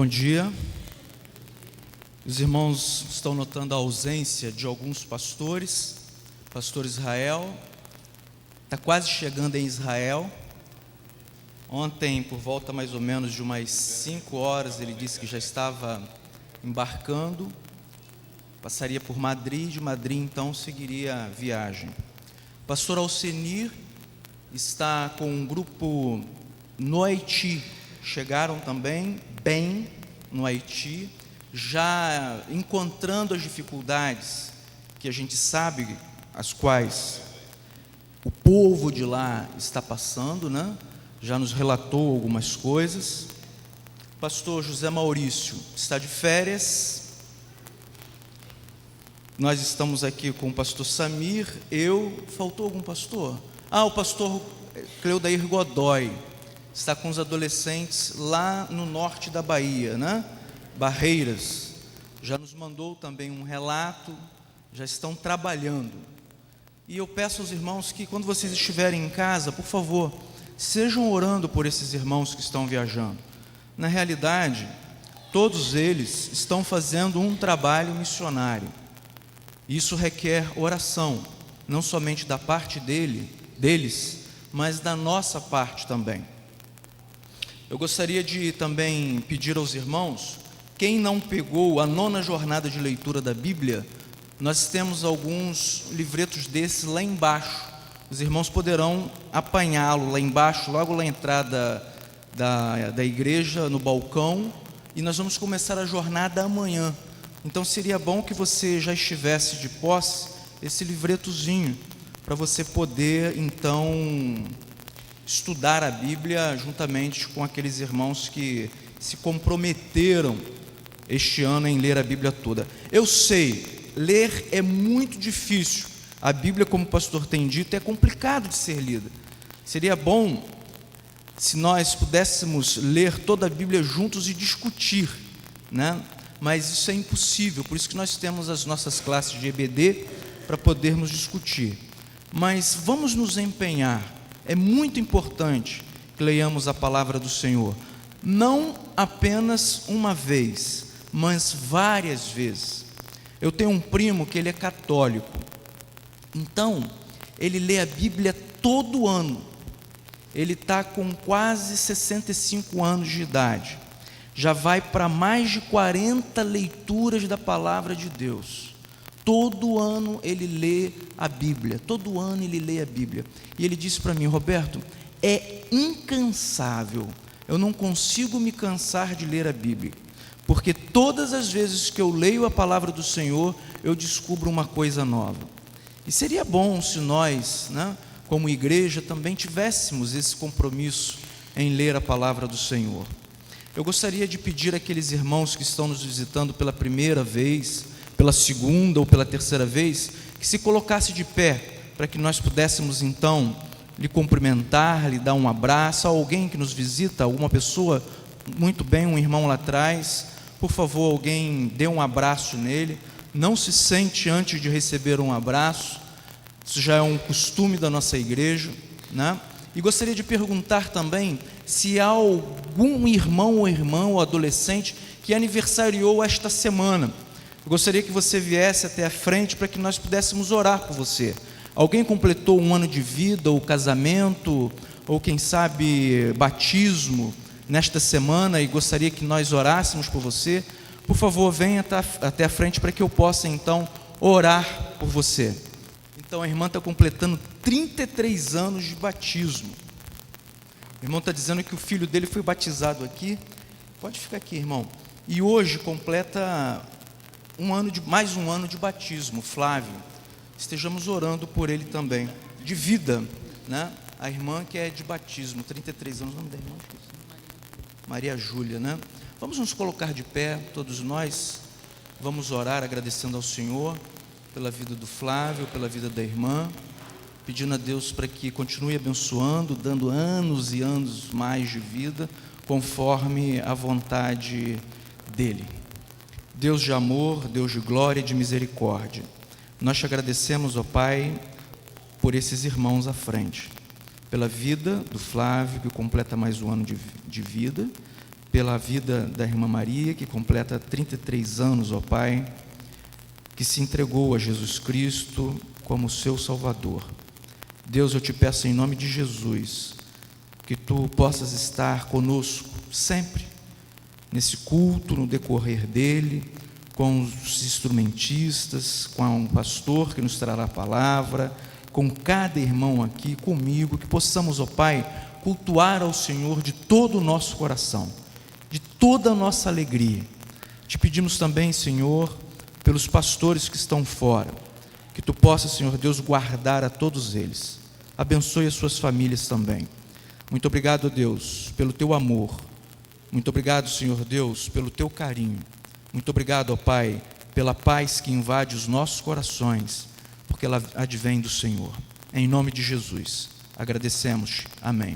Bom dia. Os irmãos estão notando a ausência de alguns pastores. Pastor Israel está quase chegando em Israel. Ontem, por volta mais ou menos de umas 5 horas, ele disse que já estava embarcando. Passaria por Madrid, de Madrid então seguiria a viagem. Pastor Alcenir está com um grupo no Haiti. Chegaram também bem no Haiti, já encontrando as dificuldades que a gente sabe, as quais o povo de lá está passando, né? Já nos relatou algumas coisas. Pastor José Maurício está de férias. Nós estamos aqui com o pastor Samir. Faltou algum pastor? O pastor Cleudair Godoy está com os adolescentes lá no norte da Bahia, né? Barreiras. Já nos mandou também um relato, já estão trabalhando. E eu peço aos irmãos que, quando vocês estiverem em casa, por favor, sejam orando por esses irmãos que estão viajando. Na realidade, todos eles estão fazendo um trabalho missionário. Isso requer oração, não somente da parte deles, mas da nossa parte também. Eu gostaria de também pedir aos irmãos, quem não pegou a 9ª jornada de leitura da Bíblia, nós temos alguns livretos desses lá embaixo. Os irmãos poderão apanhá-lo lá embaixo, logo na entrada da igreja, no balcão, e nós vamos começar a jornada amanhã. Então seria bom que você já estivesse de posse esse livretozinho, para você poder então estudar a Bíblia juntamente com aqueles irmãos que se comprometeram este ano em ler a Bíblia toda. Eu sei, ler é muito difícil. A Bíblia, como o pastor tem dito, é complicado de ser lida. Seria bom se nós pudéssemos ler toda a Bíblia juntos e discutir, né? Mas isso é impossível, por isso que nós temos as nossas classes de EBD para podermos discutir. Mas vamos nos empenhar. É muito importante que leiamos a palavra do Senhor, não apenas uma vez, mas várias vezes. Eu tenho um primo que ele é católico, então ele lê a Bíblia todo ano. Ele está com quase 65 anos de idade, já vai para mais de 40 leituras da palavra de Deus. Todo ano ele lê a Bíblia, todo ano ele lê a Bíblia. E ele disse para mim: Roberto, é incansável, eu não consigo me cansar de ler a Bíblia, porque todas as vezes que eu leio a palavra do Senhor, eu descubro uma coisa nova. E seria bom se nós, né, como igreja, também tivéssemos esse compromisso em ler a palavra do Senhor. Eu gostaria de pedir àqueles irmãos que estão nos visitando pela primeira vez, pela segunda ou pela terceira vez, que se colocasse de pé, para que nós pudéssemos então lhe cumprimentar, lhe dar um abraço. Alguém que nos visita, alguma pessoa, muito bem, um irmão lá atrás, por favor, alguém dê um abraço nele. Não se sente antes de receber um abraço, isso já é um costume da nossa igreja, né? E gostaria de perguntar também se há algum irmão ou irmã ou adolescente que aniversariou esta semana. Eu gostaria que você viesse até a frente para que nós pudéssemos orar por você. Alguém completou um ano de vida, ou casamento, ou quem sabe batismo nesta semana e gostaria que nós orássemos por você? Por favor, venha até a frente para que eu possa então orar por você. Então a irmã está completando 33 anos de batismo. O irmão está dizendo que o filho dele foi batizado aqui. Pode ficar aqui, irmão. E hoje completa mais um ano de batismo, Flávio. Estejamos orando por ele também, de vida, né? A irmã que é de batismo, 33 anos, o nome da irmã? Maria Júlia, né? Vamos nos colocar de pé, todos nós, vamos orar agradecendo ao Senhor pela vida do Flávio, pela vida da irmã, pedindo a Deus para que continue abençoando, dando anos e anos mais de vida, conforme a vontade dEle. Deus de amor, Deus de glória e de misericórdia, nós te agradecemos, ó Pai, por esses irmãos à frente, pela vida do Flávio, que completa mais um ano de vida, pela vida da irmã Maria, que completa 33 anos, ó Pai, que se entregou a Jesus Cristo como seu Salvador. Deus, eu te peço em nome de Jesus, que Tu possas estar conosco sempre, nesse culto, no decorrer dele, com os instrumentistas, com o pastor que nos trará a palavra, com cada irmão aqui, comigo, que possamos, ó Pai, cultuar ao Senhor de todo o nosso coração, de toda a nossa alegria. Te pedimos também, Senhor, pelos pastores que estão fora, que Tu possas, Senhor Deus, guardar a todos eles. Abençoe as suas famílias também. Muito obrigado, Deus, pelo Teu amor. Muito obrigado, Senhor Deus, pelo Teu carinho. Muito obrigado, ó Pai, pela paz que invade os nossos corações, porque ela advém do Senhor. Em nome de Jesus, agradecemos. Amém.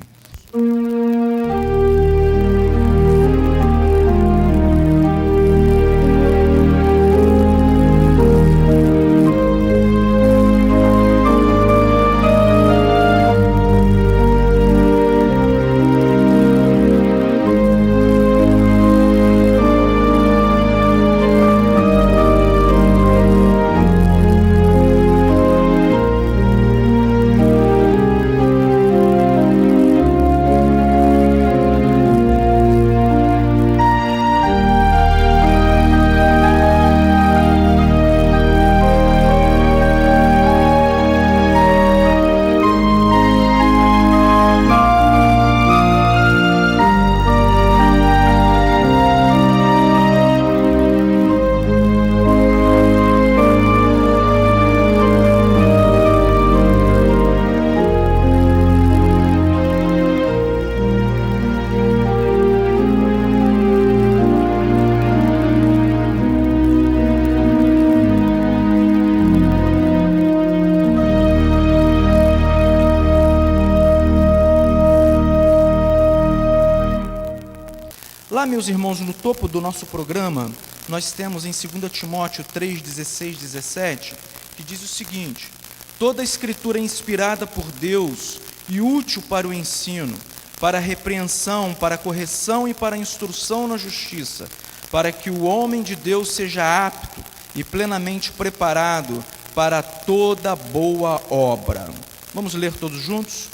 Lá, meus irmãos, no topo do nosso programa, nós temos em 2 Timóteo 3, 16, 17, que diz o seguinte: toda a Escritura é inspirada por Deus e útil para o ensino, para a repreensão, para a correção e para a instrução na justiça, para que o homem de Deus seja apto e plenamente preparado para toda boa obra. Vamos ler todos juntos?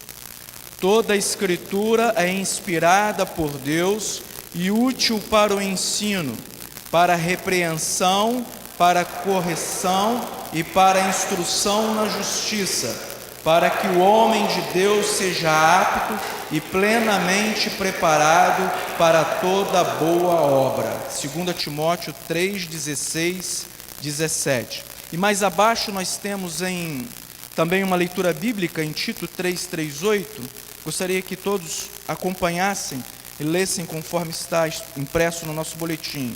Toda a Escritura é inspirada por Deus e útil para o ensino, para a repreensão, para a correção e para a instrução na justiça, para que o homem de Deus seja apto e plenamente preparado para toda boa obra. 2 Timóteo 3, 16, 17. E mais abaixo nós temos também uma leitura bíblica em Tito 3, 3, 8. Gostaria que todos acompanhassem e lessem conforme está impresso no nosso boletim.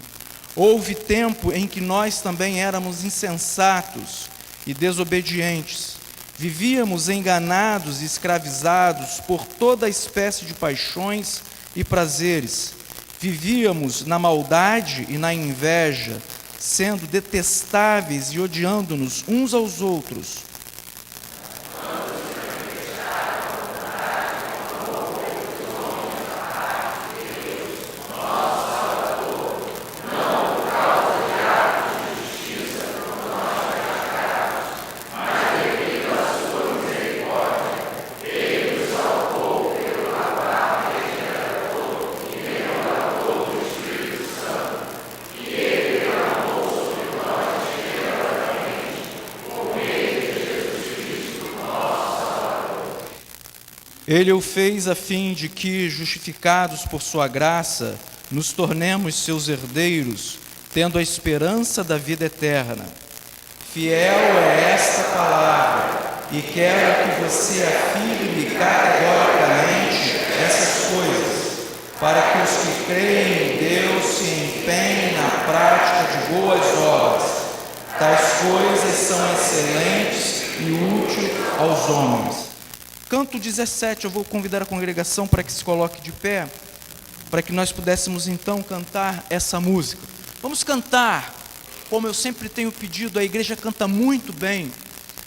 Houve tempo em que nós também éramos insensatos e desobedientes. Vivíamos enganados e escravizados por toda espécie de paixões e prazeres. Vivíamos na maldade e na inveja, sendo detestáveis e odiando-nos uns aos outros. Ele o fez a fim de que, justificados por sua graça, nos tornemos seus herdeiros, tendo a esperança da vida eterna. Fiel é esta palavra, e quero que você afirme categoricamente essas coisas, para que os que creem em Deus se empenhem na prática de boas obras. Tais coisas são excelentes e úteis aos homens. Canto 17, eu vou convidar a congregação para que se coloque de pé, para que nós pudéssemos então cantar essa música. Vamos cantar, como eu sempre tenho pedido, a igreja canta muito bem.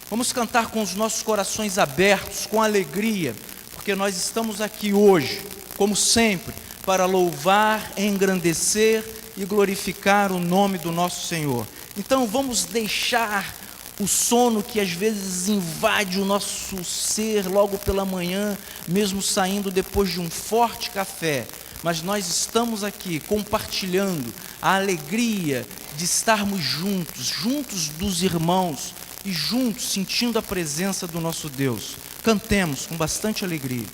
Vamos cantar com os nossos corações abertos, com alegria, porque nós estamos aqui hoje, como sempre, para louvar, engrandecer e glorificar o nome do nosso Senhor. Então vamos deixar o sono que às vezes invade o nosso ser logo pela manhã, mesmo saindo depois de um forte café, mas nós estamos aqui compartilhando a alegria de estarmos juntos dos irmãos e juntos sentindo a presença do nosso Deus. Cantemos com bastante alegria.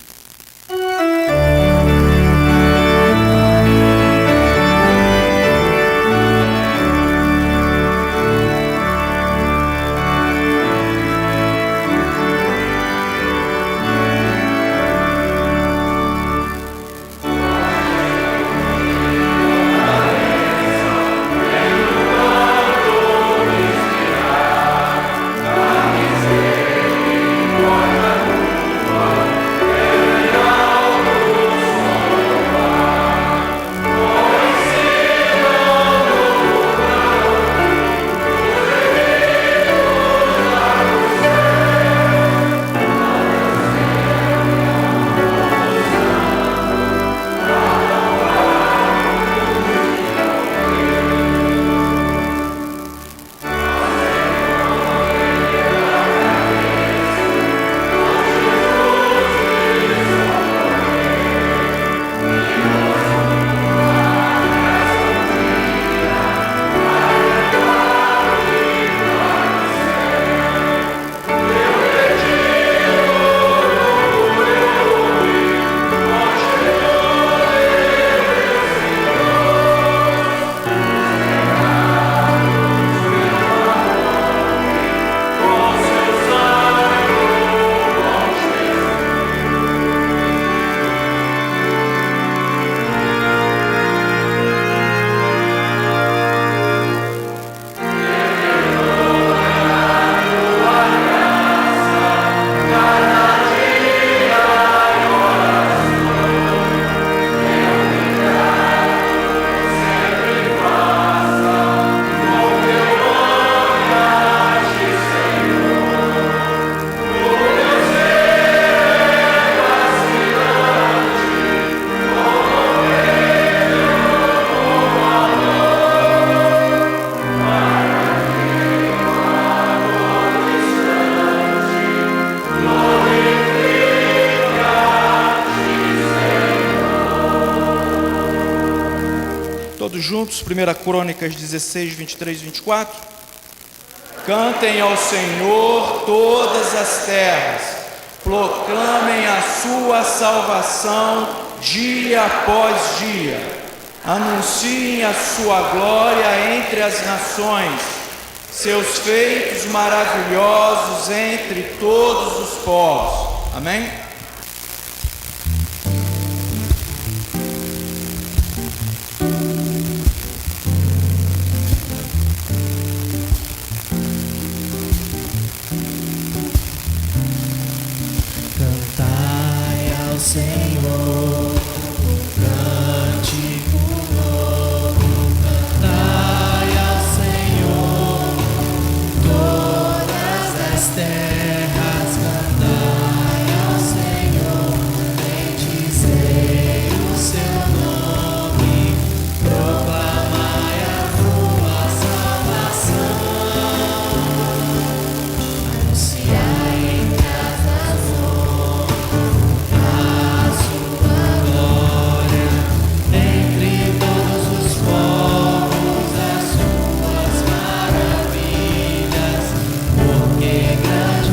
Todos juntos, 1 Crônicas 16, 23 e 24. Cantem ao Senhor todas as terras, proclamem a sua salvação dia após dia, anunciem a sua glória entre as nações, seus feitos maravilhosos entre todos os povos. Amém? Senhor, cântico novo, cantai ao Senhor, todas as terras, cantai ao Senhor, bendizei o seu nome, proclamai a sua salvação, anunciai entre as nações grande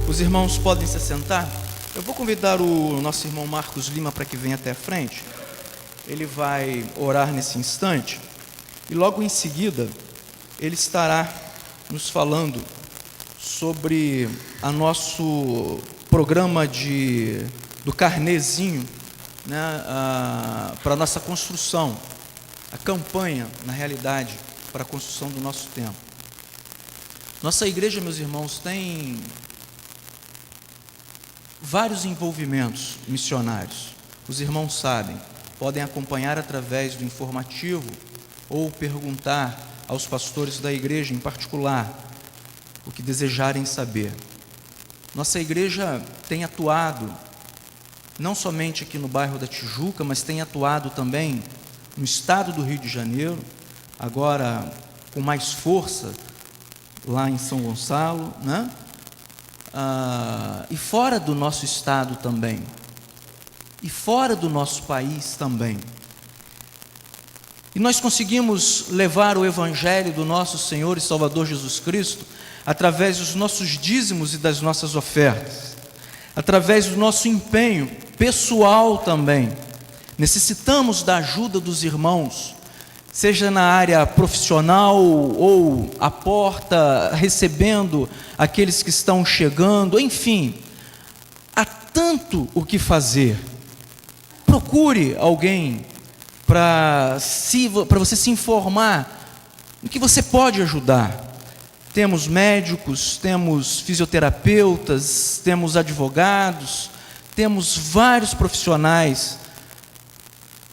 Os irmãos podem se assentar. Eu vou convidar o nosso irmão Marcos Lima para que venha até a frente. Ele vai orar nesse instante e logo em seguida ele estará nos falando sobre o nosso programa do carnezinho, né, para a nossa construção, a campanha, na realidade, para a construção do nosso templo. Nossa igreja, meus irmãos, tem vários envolvimentos missionários. Os irmãos sabem, podem acompanhar através do informativo ou perguntar aos pastores da igreja em particular o que desejarem saber. Nossa igreja tem atuado não somente aqui no bairro da Tijuca, mas tem atuado também no estado do Rio de Janeiro, agora com mais força lá em São Gonçalo, né? E fora do nosso estado também, e fora do nosso país também. E nós conseguimos levar o Evangelho do nosso Senhor e Salvador Jesus Cristo através dos nossos dízimos e das nossas ofertas, através do nosso empenho pessoal também. Necessitamos da ajuda dos irmãos, seja na área profissional ou à porta, recebendo aqueles que estão chegando, enfim, há tanto o que fazer. Procure alguém para você se informar no que você pode ajudar. Temos médicos, temos fisioterapeutas, temos advogados, temos vários profissionais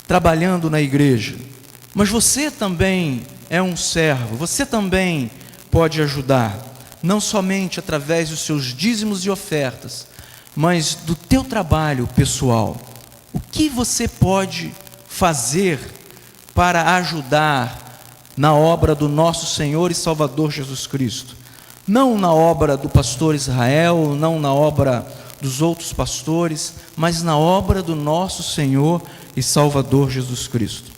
trabalhando na igreja. Mas você também é um servo, você também pode ajudar, não somente através dos seus dízimos e ofertas, mas do teu trabalho pessoal. O que você pode fazer para ajudar na obra do nosso Senhor e Salvador Jesus Cristo? Não na obra do pastor Israel, não na obra dos outros pastores, mas na obra do nosso Senhor e Salvador Jesus Cristo.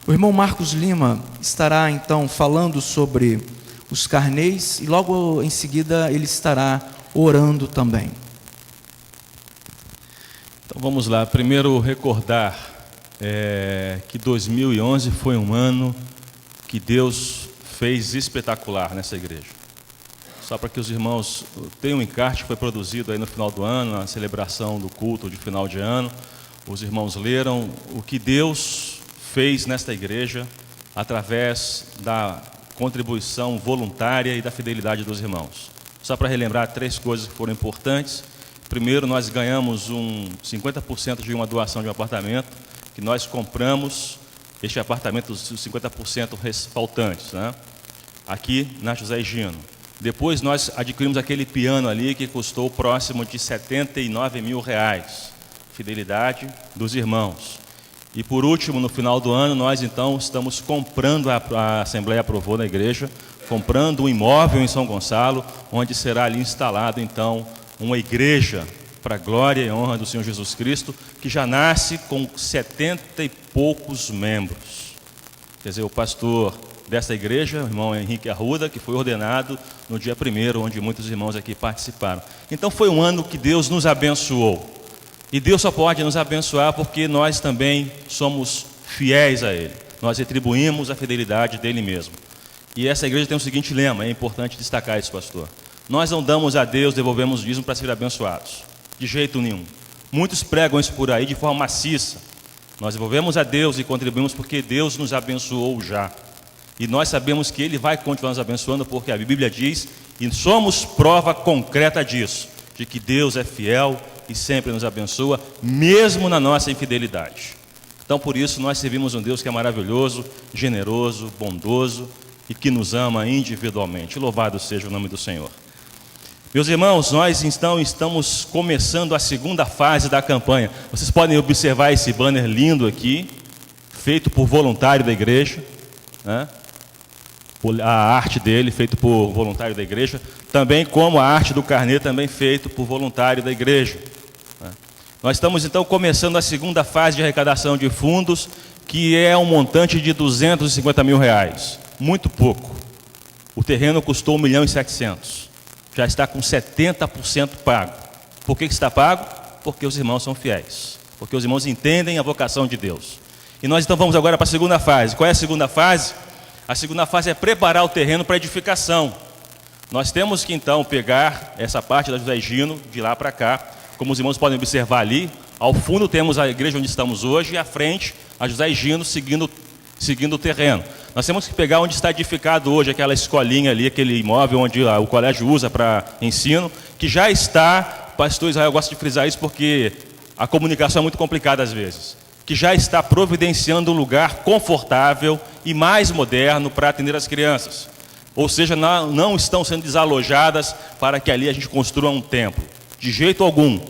O irmão Marcos Lima estará então falando sobre os carnéis e logo em seguida ele estará orando também. Então vamos lá, primeiro recordar que 2011 foi um ano que Deus fez espetacular nessa igreja. Só para que os irmãos tenham um encarte que foi produzido aí no final do ano, na celebração do culto de final de ano, os irmãos leram o que Deus fez nesta igreja através da contribuição voluntária e da fidelidade dos irmãos. Só para relembrar 3 coisas que foram importantes. Primeiro, nós ganhamos 50% de uma doação de um apartamento, que nós compramos este apartamento, os 50% faltantes, né? Aqui na José Gino. Depois nós adquirimos aquele piano ali que custou próximo de R$79 mil. Fidelidade dos irmãos. E por último, no final do ano, nós então estamos comprando, a Assembleia aprovou na igreja, comprando um imóvel em São Gonçalo, onde será ali instalado então uma igreja para a glória e honra do Senhor Jesus Cristo, que já nasce com 70 e poucos membros. Quer dizer, o pastor dessa igreja, o irmão Henrique Arruda, que foi ordenado no dia 1º, onde muitos irmãos aqui participaram. Então foi um ano que Deus nos abençoou. E Deus só pode nos abençoar porque nós também somos fiéis a Ele. Nós retribuímos a fidelidade dEle mesmo. E essa igreja tem o seguinte lema, é importante destacar isso, pastor. Nós não damos a Deus, devolvemos o dízimo para ser abençoados. De jeito nenhum. Muitos pregam isso por aí de forma maciça. Nós devolvemos a Deus e contribuímos porque Deus nos abençoou já. E nós sabemos que Ele vai continuar nos abençoando porque a Bíblia diz, e somos prova concreta disso, de que Deus é fiel e sempre nos abençoa, mesmo na nossa infidelidade. Então, por isso, nós servimos um Deus que é maravilhoso, generoso, bondoso e que nos ama individualmente. Louvado seja o nome do Senhor. Meus irmãos, nós então estamos começando a segunda fase da campanha. Vocês podem observar esse banner lindo aqui, feito por voluntário da igreja, né? A arte dele, feito por voluntário da igreja, também como a arte do carnê, também feito por voluntário da igreja. Nós estamos então começando a segunda fase de arrecadação de fundos, que é um montante de R$250 mil. Muito pouco. O terreno custou R$1,7 milhão. já está com 70% pago. Por que está pago? Porque os irmãos são fiéis, porque os irmãos entendem a vocação de Deus. E nós então vamos agora para a segunda fase. Qual é a segunda fase? A segunda fase é preparar o terreno para edificação. Nós temos que então pegar essa parte da José Gino, de lá para cá. Como os irmãos podem observar ali, ao fundo temos a igreja onde estamos hoje e à frente a José Gino seguindo o terreno. Nós temos que pegar onde está edificado hoje aquela escolinha ali, aquele imóvel onde o colégio usa para ensino, que já está, pastor Israel gosta de frisar isso porque a comunicação é muito complicada às vezes, que já está providenciando um lugar confortável e mais moderno para atender as crianças. Ou seja, não estão sendo desalojadas para que ali a gente construa um templo. De jeito algum.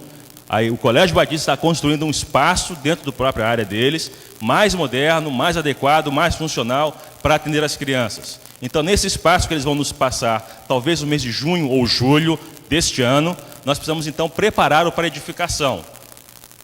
Aí o Colégio Batista está construindo um espaço dentro da própria área deles, mais moderno, mais adequado, mais funcional para atender as crianças. Então, nesse espaço que eles vão nos passar, talvez no mês de junho ou julho deste ano, nós precisamos então preparar-o para edificação.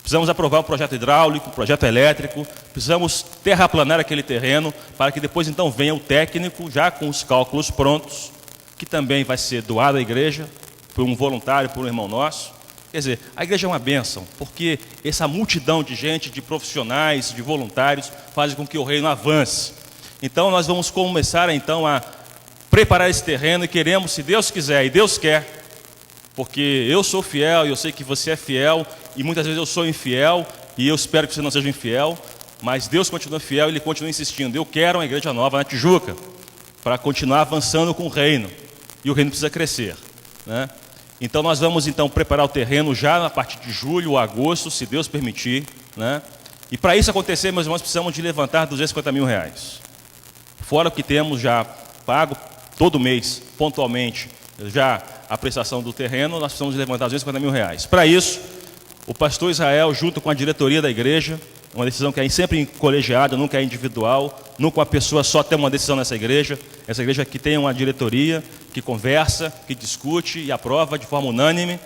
Precisamos aprovar o projeto hidráulico, o projeto elétrico, precisamos terraplanar aquele terreno para que depois então venha o técnico já com os cálculos prontos, que também vai ser doado à igreja por um voluntário, por um irmão nosso. Quer dizer, a igreja é uma bênção, porque essa multidão de gente, de profissionais, de voluntários, faz com que o reino avance. Então nós vamos começar então a preparar esse terreno e queremos, se Deus quiser, e Deus quer, porque eu sou fiel e eu sei que você é fiel, e muitas vezes eu sou infiel, e eu espero que você não seja infiel, mas Deus continua fiel e Ele continua insistindo. Eu quero uma igreja nova na Tijuca, para continuar avançando com o reino, e o reino precisa crescer, né? Então nós vamos então preparar o terreno já a partir de julho ou agosto, se Deus permitir, né? E para isso acontecer, meus irmãos, precisamos de levantar R$250 mil. Fora o que temos já pago todo mês, pontualmente, já a prestação do terreno, nós precisamos de levantar R$250 mil. Para isso, o pastor Israel, junto com a diretoria da igreja, uma decisão que é sempre colegiada, nunca é individual, nunca uma pessoa só tem uma decisão nessa igreja. Essa igreja que tem uma diretoria, que conversa, que discute e aprova de forma unânime.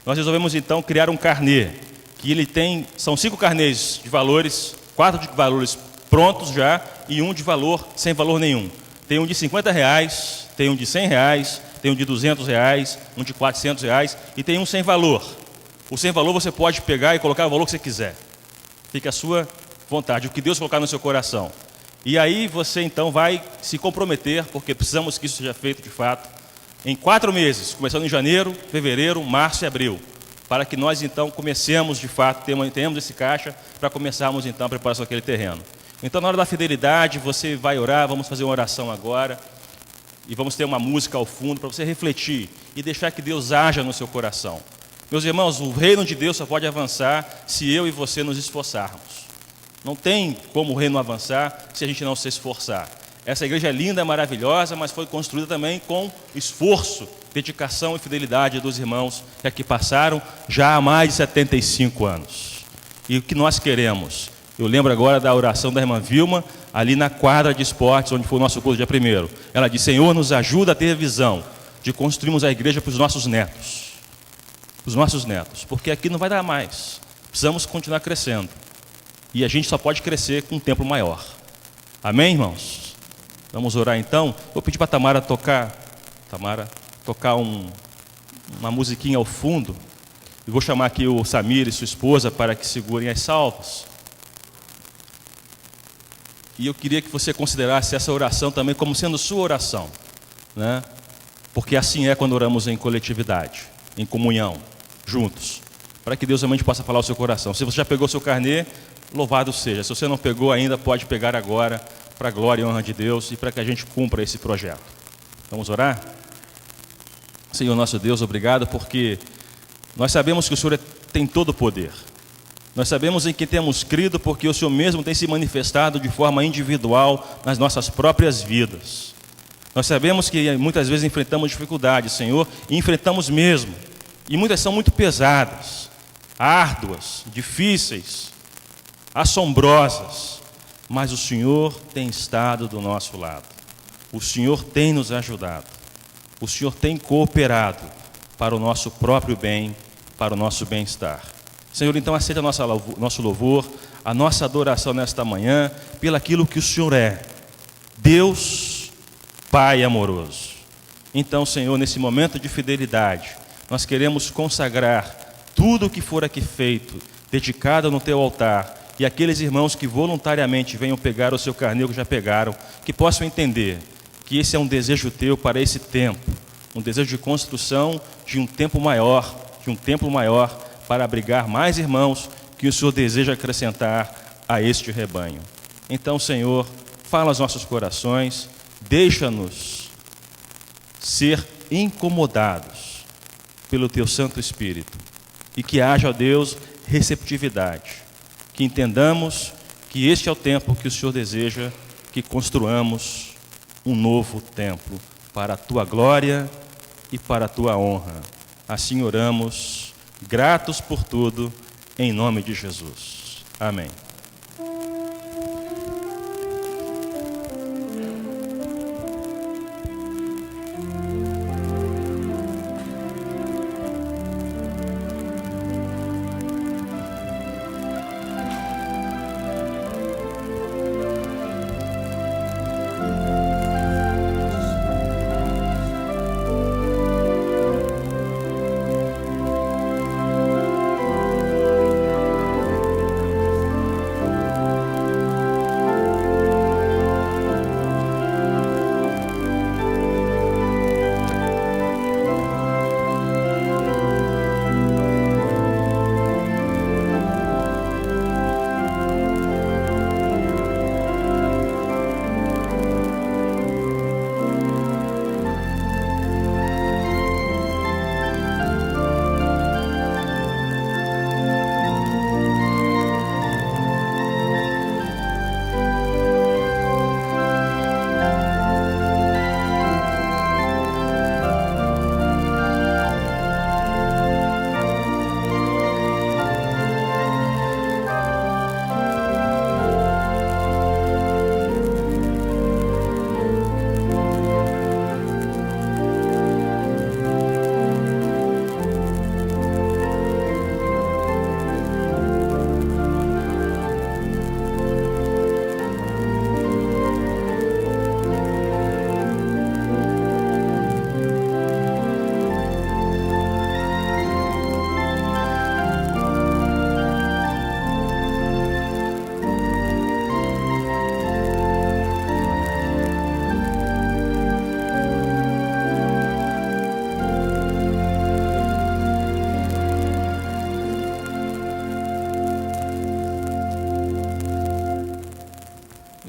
Nós resolvemos então criar um carnê, que ele tem, são 5 carnês de valores, 4 de valores prontos já e um de valor sem valor nenhum. Tem um de R$50, tem um de R$100, tem um de R$200, um de R$400 e tem um sem valor. O sem valor você pode pegar e colocar o valor que você quiser. Fica à sua vontade, o que Deus colocar no seu coração. E aí você então vai se comprometer, porque precisamos que isso seja feito de fato, em 4 meses, começando em janeiro, fevereiro, março e abril, para que nós então comecemos de fato, tenhamos esse caixa, para começarmos então a preparação daquele terreno. Então na hora da fidelidade, você vai orar, vamos fazer uma oração agora, e vamos ter uma música ao fundo, para você refletir e deixar que Deus haja no seu coração. Meus irmãos, o reino de Deus só pode avançar se eu e você nos esforçarmos. Não tem como o reino avançar se a gente não se esforçar. Essa igreja é linda, maravilhosa, mas foi construída também com esforço, dedicação e fidelidade dos irmãos que aqui passaram já há mais de 75 anos. E o que nós queremos? Eu lembro agora da oração da irmã Vilma, ali na quadra de esportes, onde foi o nosso curso dia 1º. Ela disse: Senhor, nos ajuda a ter visão de construirmos a igreja para os nossos netos. Os nossos netos, porque aqui não vai dar mais. Precisamos continuar crescendo. E a gente só pode crescer com um templo maior. Amém, irmãos? Vamos orar então. Vou pedir para a Tamara tocar uma musiquinha ao fundo. E vou chamar aqui o Samir e sua esposa para que segurem as salvas. E eu queria que você considerasse essa oração também como sendo sua oração, né? Porque assim é quando oramos em coletividade, em comunhão, juntos, para que Deus realmente possa falar ao seu coração. Se você já pegou seu carnê, louvado seja. Se você não pegou ainda, pode pegar agora, para a glória e honra de Deus e para que a gente cumpra esse projeto. Vamos orar? Senhor nosso Deus, obrigado, porque nós sabemos que o Senhor tem todo o poder. Nós sabemos em que temos crido, porque o Senhor mesmo tem se manifestado de forma individual nas nossas próprias vidas. Nós sabemos que muitas vezes enfrentamos dificuldades, Senhor, e enfrentamos mesmo. E muitas são muito pesadas, árduas, difíceis, assombrosas. Mas o Senhor tem estado do nosso lado. O Senhor tem nos ajudado. O Senhor tem cooperado para o nosso próprio bem, para o nosso bem-estar. Senhor, então aceita nosso louvor, a nossa adoração nesta manhã, pelo aquilo que o Senhor é. Deus, Pai amoroso. Então, Senhor, nesse momento de fidelidade, nós queremos consagrar tudo o que for aqui feito, dedicado no Teu altar, e aqueles irmãos que voluntariamente venham pegar o seu carneiro, que já pegaram, que possam entender que esse é um desejo Teu para esse tempo, um desejo de construção de um templo maior, para abrigar mais irmãos que o Senhor deseja acrescentar a este rebanho. Então, Senhor, fala aos nossos corações, deixa-nos ser incomodados pelo Teu Santo Espírito e que haja, ó Deus, receptividade, que entendamos que este é o tempo que o Senhor deseja que construamos um novo templo para a Tua glória e para a Tua honra. Assim oramos, gratos por tudo, em nome de Jesus. Amém.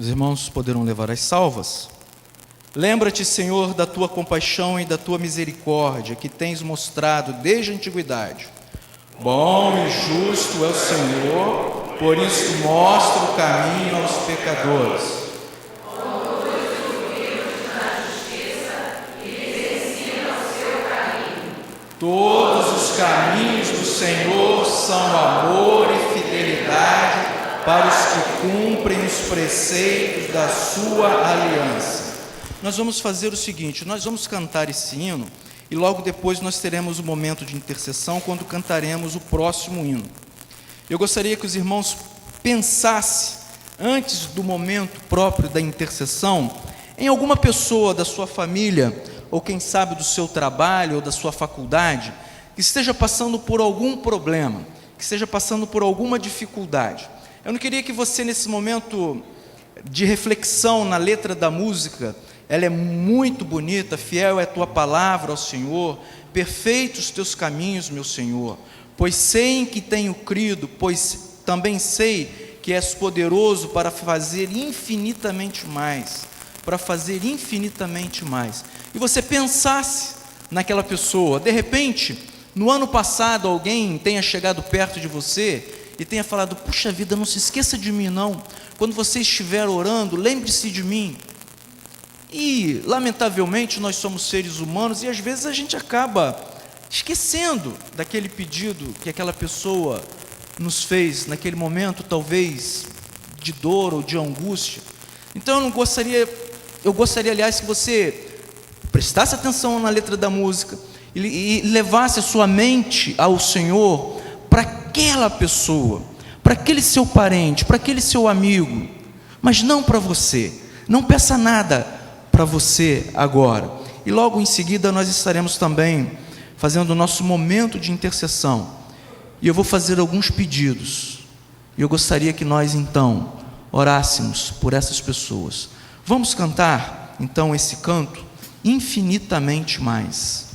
Os irmãos poderão levar as salvas. Lembra-te, Senhor, da Tua compaixão e da Tua misericórdia, que tens mostrado desde a antiguidade. Bom e justo é o Senhor, por isso mostra o caminho aos pecadores. Todos os caminhos do Senhor são amor e fidelidade para os que cumprem os preceitos da sua aliança. Nós vamos fazer o seguinte, nós vamos cantar esse hino e logo depois nós teremos o momento de intercessão quando cantaremos o próximo hino. Eu gostaria que os irmãos pensassem, antes do momento próprio da intercessão, em alguma pessoa da sua família, ou quem sabe do seu trabalho ou da sua faculdade, que esteja passando por algum problema, que esteja passando por alguma dificuldade. Eu não queria que você, nesse momento de reflexão na letra da música, ela é muito bonita, fiel é a tua palavra, ó Senhor, perfeitos os teus caminhos, meu Senhor, pois sei em que tenho crido, pois também sei que és poderoso para fazer infinitamente mais, e você pensasse naquela pessoa, de repente, no ano passado alguém tenha chegado perto de você e tenha falado, puxa vida, não se esqueça de mim não, quando você estiver orando, lembre-se de mim. E, lamentavelmente, nós somos seres humanos e às vezes a gente acaba esquecendo daquele pedido que aquela pessoa nos fez naquele momento, talvez, de dor ou de angústia. Então eu gostaria, aliás, que você prestasse atenção na letra da música e levasse a sua mente ao Senhor para aquela pessoa, para aquele seu parente, para aquele seu amigo, mas não para você. Não peça nada para você agora. e logo em seguida nós estaremos também fazendo o nosso momento de intercessão. E eu vou fazer alguns pedidos. E eu gostaria que nós então orássemos por essas pessoas. Vamos cantar então esse canto, Infinitamente Mais.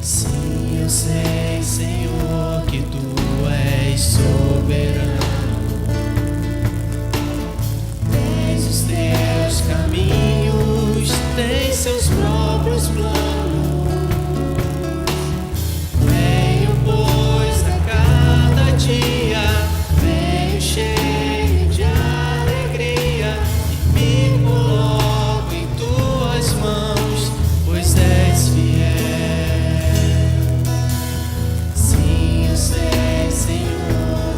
Sim, eu sei, Senhor, que Tu és soberano. Tens os Teus caminhos, tens Seus próprios planos. Venho, pois, a cada dia, venho cheio de alegria e me coloco em Tuas mãos, pois és fiel. Sim, eu sei, Senhor,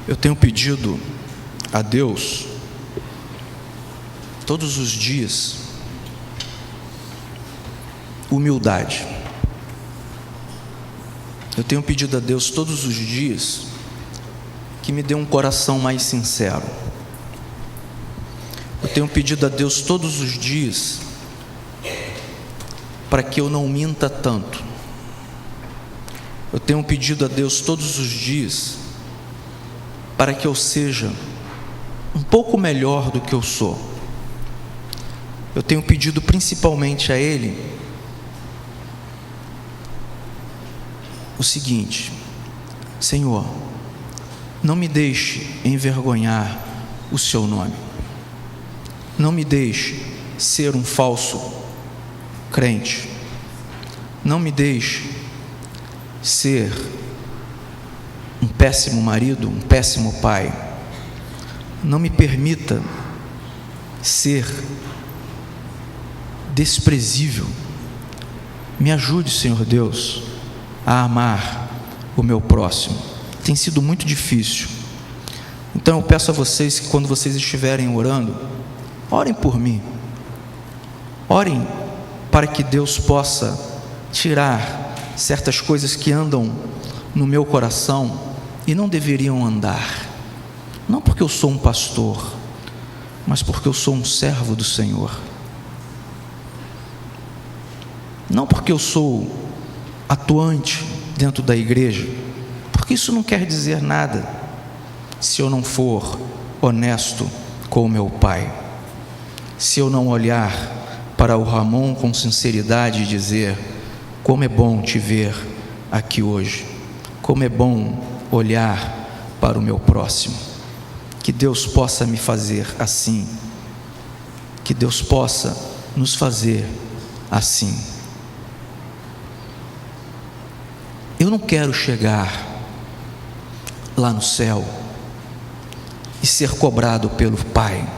Eu tenho pedido a Deus todos os dias humildade. Eu tenho pedido a Deus todos os dias que me dê um coração mais sincero. Eu tenho pedido a Deus todos os dias para que eu não minta tanto. Eu tenho pedido a Deus todos os dias para que eu seja um pouco melhor do que eu sou. Eu tenho pedido principalmente a Ele o seguinte: Senhor, não me deixe envergonhar o Seu nome. Não me deixe ser um falso crente. Não me deixe ser um péssimo marido, um péssimo pai. Não me permita ser desprezível. Me ajude, Senhor Deus, a amar o meu próximo. Tem sido muito difícil. Então eu peço a vocês que, quando vocês estiverem orando, orem por mim. Orem para que Deus possa tirar certas coisas que andam no meu coração e não deveriam andar. Não porque eu sou um pastor, mas porque eu sou um servo do Senhor. Não porque eu sou atuante dentro da igreja, porque isso não quer dizer nada se eu não for honesto com o meu Pai. Se eu não olhar para o Ramon com sinceridade e dizer: como é bom te ver aqui hoje, como é bom olhar para o meu próximo. Que Deus possa me fazer assim, que Deus possa nos fazer assim. Eu não quero chegar lá no céu e ser cobrado pelo Pai: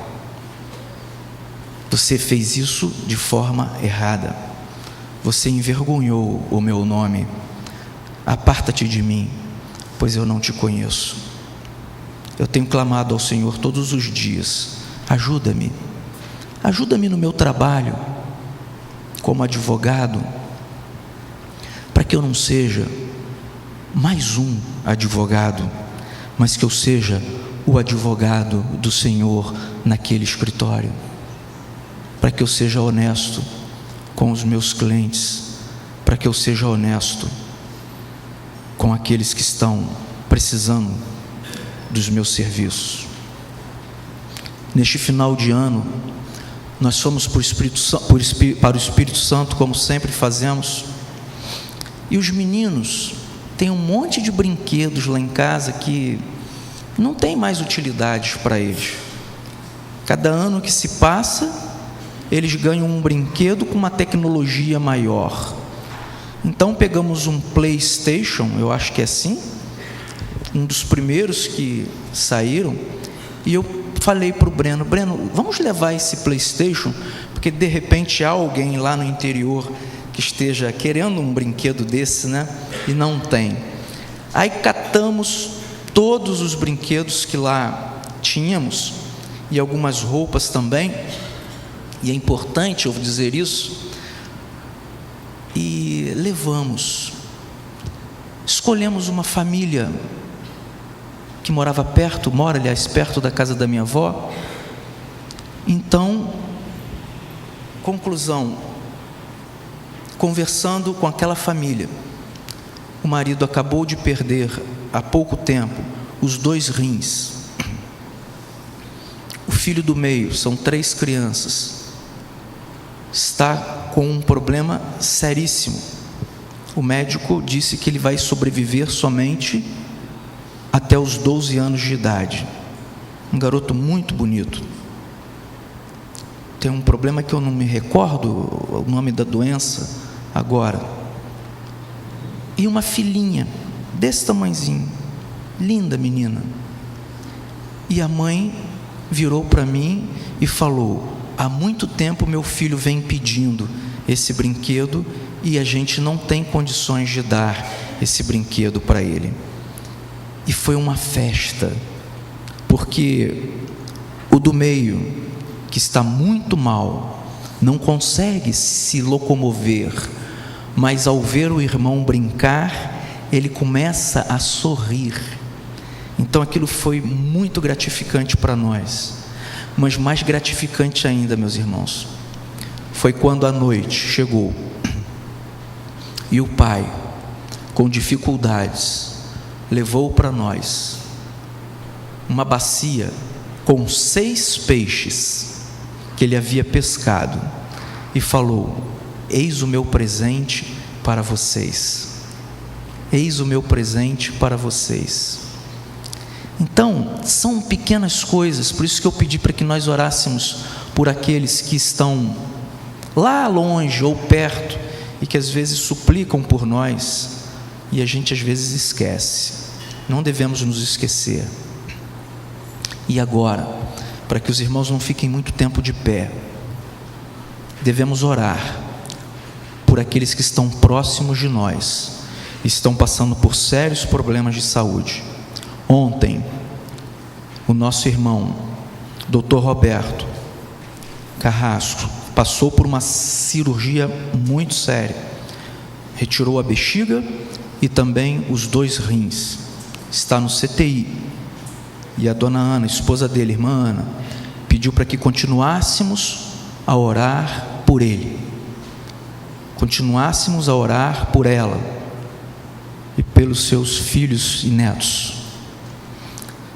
você fez isso de forma errada, você envergonhou o meu nome, aparta-te de mim, pois eu não te conheço. Eu tenho clamado ao Senhor todos os dias: ajuda-me, ajuda-me no meu trabalho como advogado, para que eu não seja mais um advogado, mas que eu seja o advogado do Senhor naquele escritório, para que eu seja honesto com os meus clientes, para que eu seja honesto com aqueles que estão precisando dos meus serviços. Neste final de ano, nós fomos para o Espírito Santo, como sempre fazemos, e os meninos têm um monte de brinquedos lá em casa que não tem mais utilidades para eles. Cada ano que se passa, eles ganham um brinquedo com uma tecnologia maior. Então pegamos um PlayStation, eu acho que é assim, um dos primeiros que saíram, e eu falei para o Breno: vamos levar esse PlayStation, porque de repente há alguém lá no interior que esteja querendo um brinquedo desse, né? E não tem. Aí catamos todos os brinquedos que lá tínhamos, e algumas roupas também, e é importante eu dizer isso, e levamos. Escolhemos uma família que mora, aliás, perto da casa da minha avó. Então, conclusão, conversando com aquela família, o marido acabou de perder há pouco tempo os 2 rins. O filho do meio, são 3 crianças, está com um problema seríssimo. O médico disse que ele vai sobreviver somente até os 12 anos de idade. Um garoto muito bonito. Tem um problema que eu não me recordo o nome da doença agora. E uma filhinha desse tamanhozinho, linda menina. E a mãe virou para mim e falou: há muito tempo meu filho vem pedindo esse brinquedo e a gente não tem condições de dar esse brinquedo para ele. E foi uma festa porque o do meio, que está muito mal, não consegue se locomover, mas ao ver o irmão brincar, ele começa a sorrir. Então aquilo foi muito gratificante para nós. Mas mais gratificante ainda, meus irmãos, foi quando a noite chegou e o pai, com dificuldades, levou para nós uma bacia com 6 peixes que ele havia pescado e falou: eis o meu presente para vocês, eis o meu presente para vocês. Então, são pequenas coisas, por isso que eu pedi para que nós orássemos por aqueles que estão lá longe ou perto e que às vezes suplicam por nós e a gente às vezes esquece. Não devemos nos esquecer. E agora, para que os irmãos não fiquem muito tempo de pé, devemos orar por aqueles que estão próximos de nós, estão passando por sérios problemas de saúde. Ontem, o nosso irmão, Dr. Roberto Carrasco, passou por uma cirurgia muito séria. Retirou a bexiga e também os 2 rins. Está no CTI. E a dona Ana, esposa dele, irmã Ana, pediu para que continuássemos a orar por ele. Continuássemos a orar por ela e pelos seus filhos e netos.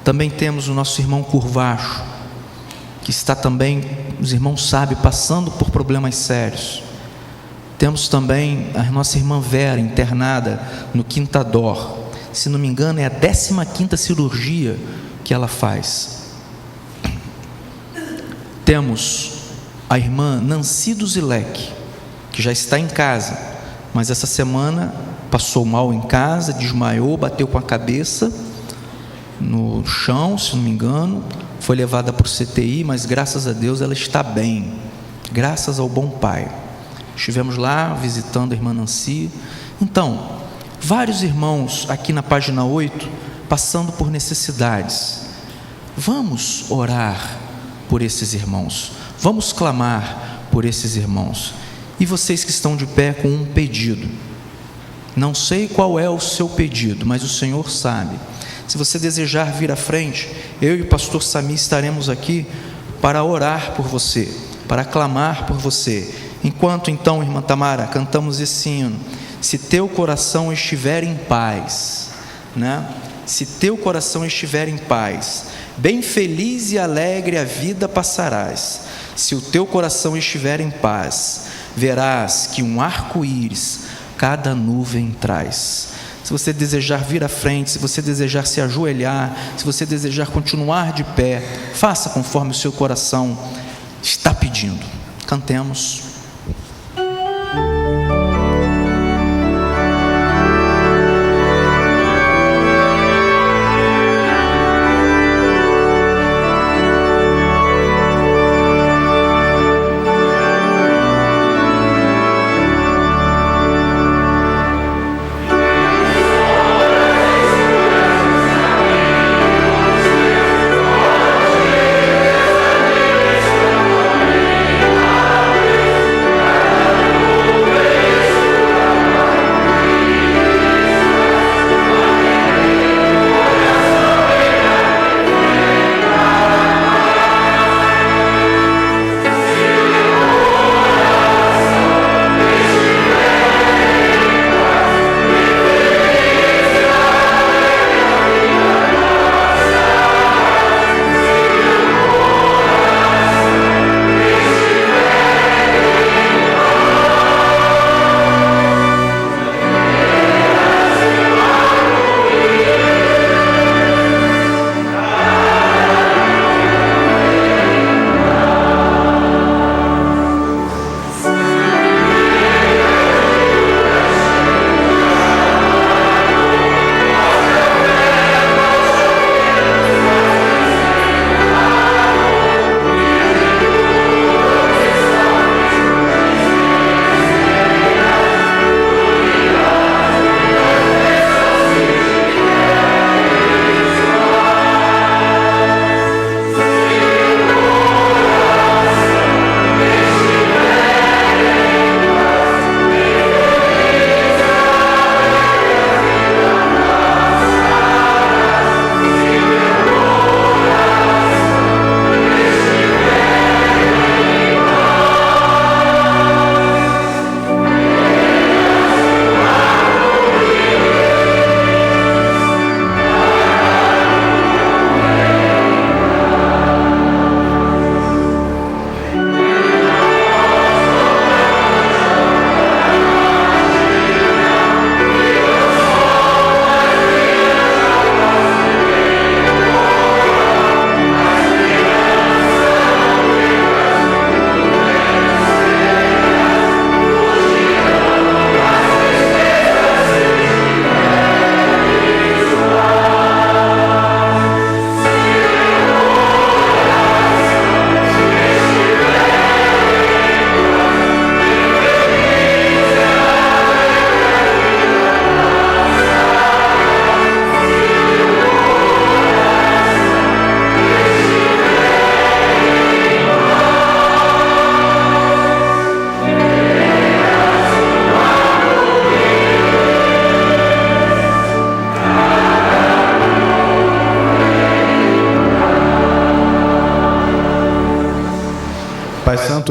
Também temos o nosso irmão Curvacho, que está também, os irmãos sabem, passando por problemas sérios. Temos também a nossa irmã Vera, internada no Quintador. Se não me engano, é a 15ª cirurgia que ela faz. Temos a irmã Nancy do Zilek, que já está em casa, mas essa semana passou mal em casa, desmaiou, bateu com a cabeça no chão, se não me engano, foi levada para o CTI, mas graças a Deus ela está bem, graças ao bom Pai. Estivemos lá visitando a irmã Nancy. Então, vários irmãos aqui na página 8, passando por necessidades. Vamos orar por esses irmãos, vamos clamar por esses irmãos. E vocês que estão de pé com um pedido, não sei qual é o seu pedido, mas o Senhor sabe. Se você desejar vir à frente, eu e o pastor Sami estaremos aqui para orar por você, para clamar por você. Enquanto então, irmã Tamara, cantamos esse hino: se teu coração estiver em paz, né? Se teu coração estiver em paz, bem feliz e alegre a vida passarás. Se o teu coração estiver em paz, verás que um arco-íris cada nuvem traz. Se você desejar vir à frente, se você desejar se ajoelhar, se você desejar continuar de pé, faça conforme o seu coração está pedindo. Cantemos.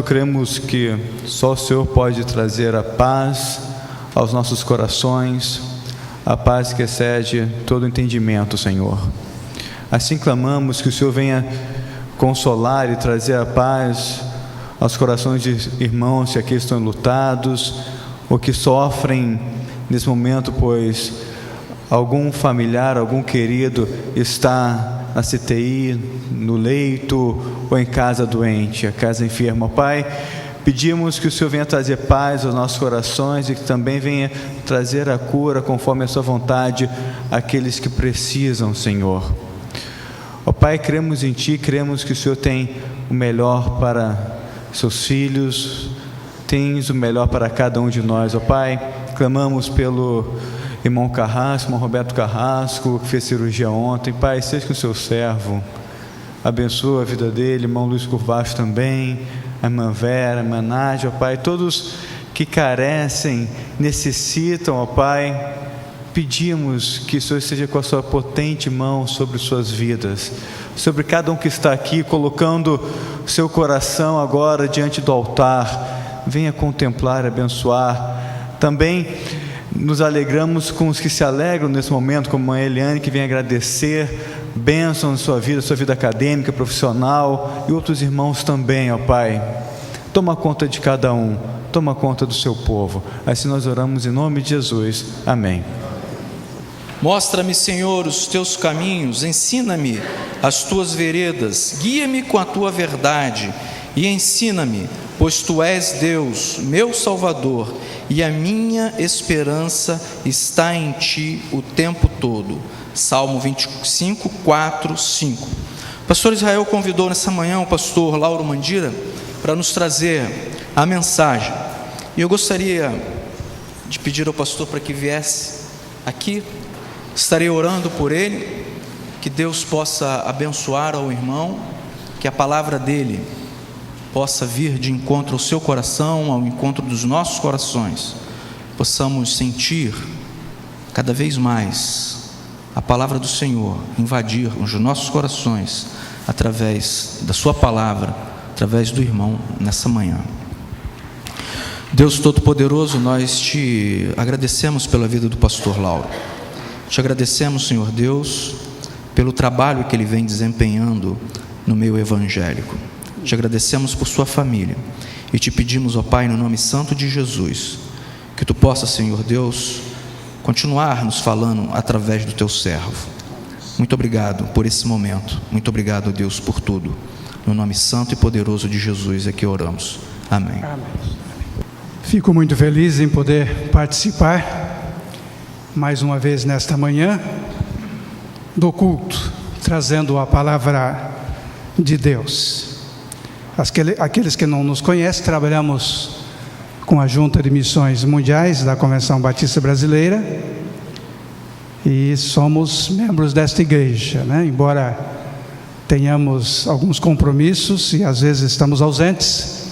Santo, cremos que só o Senhor pode trazer a paz aos nossos corações, a paz que excede todo entendimento, Senhor. Assim clamamos que o Senhor venha consolar e trazer a paz aos corações de irmãos que aqui estão enlutados ou que sofrem nesse momento, pois algum familiar, algum querido está na CTI, no leito ou em casa doente, a casa enferma. Pai, pedimos que o Senhor venha trazer paz aos nossos corações e que também venha trazer a cura conforme a sua vontade àqueles que precisam, Senhor. Ó Pai, cremos em Ti, cremos que o Senhor tem o melhor para seus filhos, tens o melhor para cada um de nós. Ó Pai, clamamos pelo irmão Carrasco, irmão Roberto Carrasco, que fez cirurgia ontem. Pai, seja com o seu servo, abençoa a vida dele, irmão Luiz Curvacho também, a irmã Vera, a irmã Nádia, ó Pai, todos que carecem, necessitam, ó Pai, pedimos que o Senhor esteja com a sua potente mão sobre suas vidas, sobre cada um que está aqui, colocando seu coração agora diante do altar. Venha contemplar, abençoar. Também nos alegramos com os que se alegram nesse momento, como a Eliane, que vem agradecer bênção na sua vida acadêmica, profissional, e outros irmãos também, ó Pai. Toma conta de cada um, toma conta do seu povo. Assim nós oramos em nome de Jesus. Amém. Mostra-me, Senhor, os teus caminhos, ensina-me as tuas veredas, guia-me com a tua verdade e ensina-me, pois tu és Deus, meu Salvador, e a minha esperança está em ti o tempo todo. Salmo 25, 4, 5. O pastor Israel convidou nessa manhã o pastor Lauro Mandira para nos trazer a mensagem. E eu gostaria de pedir ao pastor para que viesse aqui. Estarei orando por ele, que Deus possa abençoar ao irmão, que a palavra dele possa vir de encontro ao seu coração, ao encontro dos nossos corações, possamos sentir cada vez mais a palavra do Senhor invadir os nossos corações, através da sua palavra, através do irmão nessa manhã. Deus Todo-Poderoso, nós te agradecemos pela vida do pastor Lauro. Te agradecemos, Senhor Deus, pelo trabalho que ele vem desempenhando no meio evangélico. Te agradecemos por sua família e te pedimos, ó Pai, no nome santo de Jesus, que tu possa, Senhor Deus, continuar nos falando através do teu servo. Muito obrigado por esse momento. Muito obrigado, Deus, por tudo. No nome santo e poderoso de Jesus é que oramos. Amém. Amém. Fico muito feliz em poder participar mais uma vez nesta manhã do culto, trazendo a palavra de Deus. Aqueles que não nos conhecem, trabalhamos com a Junta de Missões Mundiais da Convenção Batista Brasileira e somos membros desta igreja, né? Embora tenhamos alguns compromissos e às vezes estamos ausentes,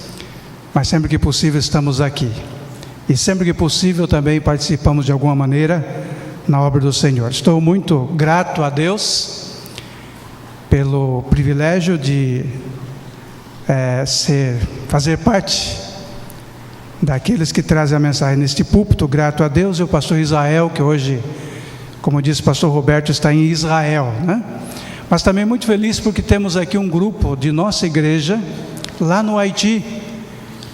mas sempre que possível estamos aqui. E sempre que possível também participamos de alguma maneira na obra do Senhor. Estou muito grato a Deus pelo privilégio de fazer parte daqueles que trazem a mensagem neste púlpito. Grato a Deus e o pastor Israel, que hoje, como disse o pastor Roberto, está em Israel, né? Mas também muito feliz porque temos aqui um grupo de nossa igreja lá no Haiti,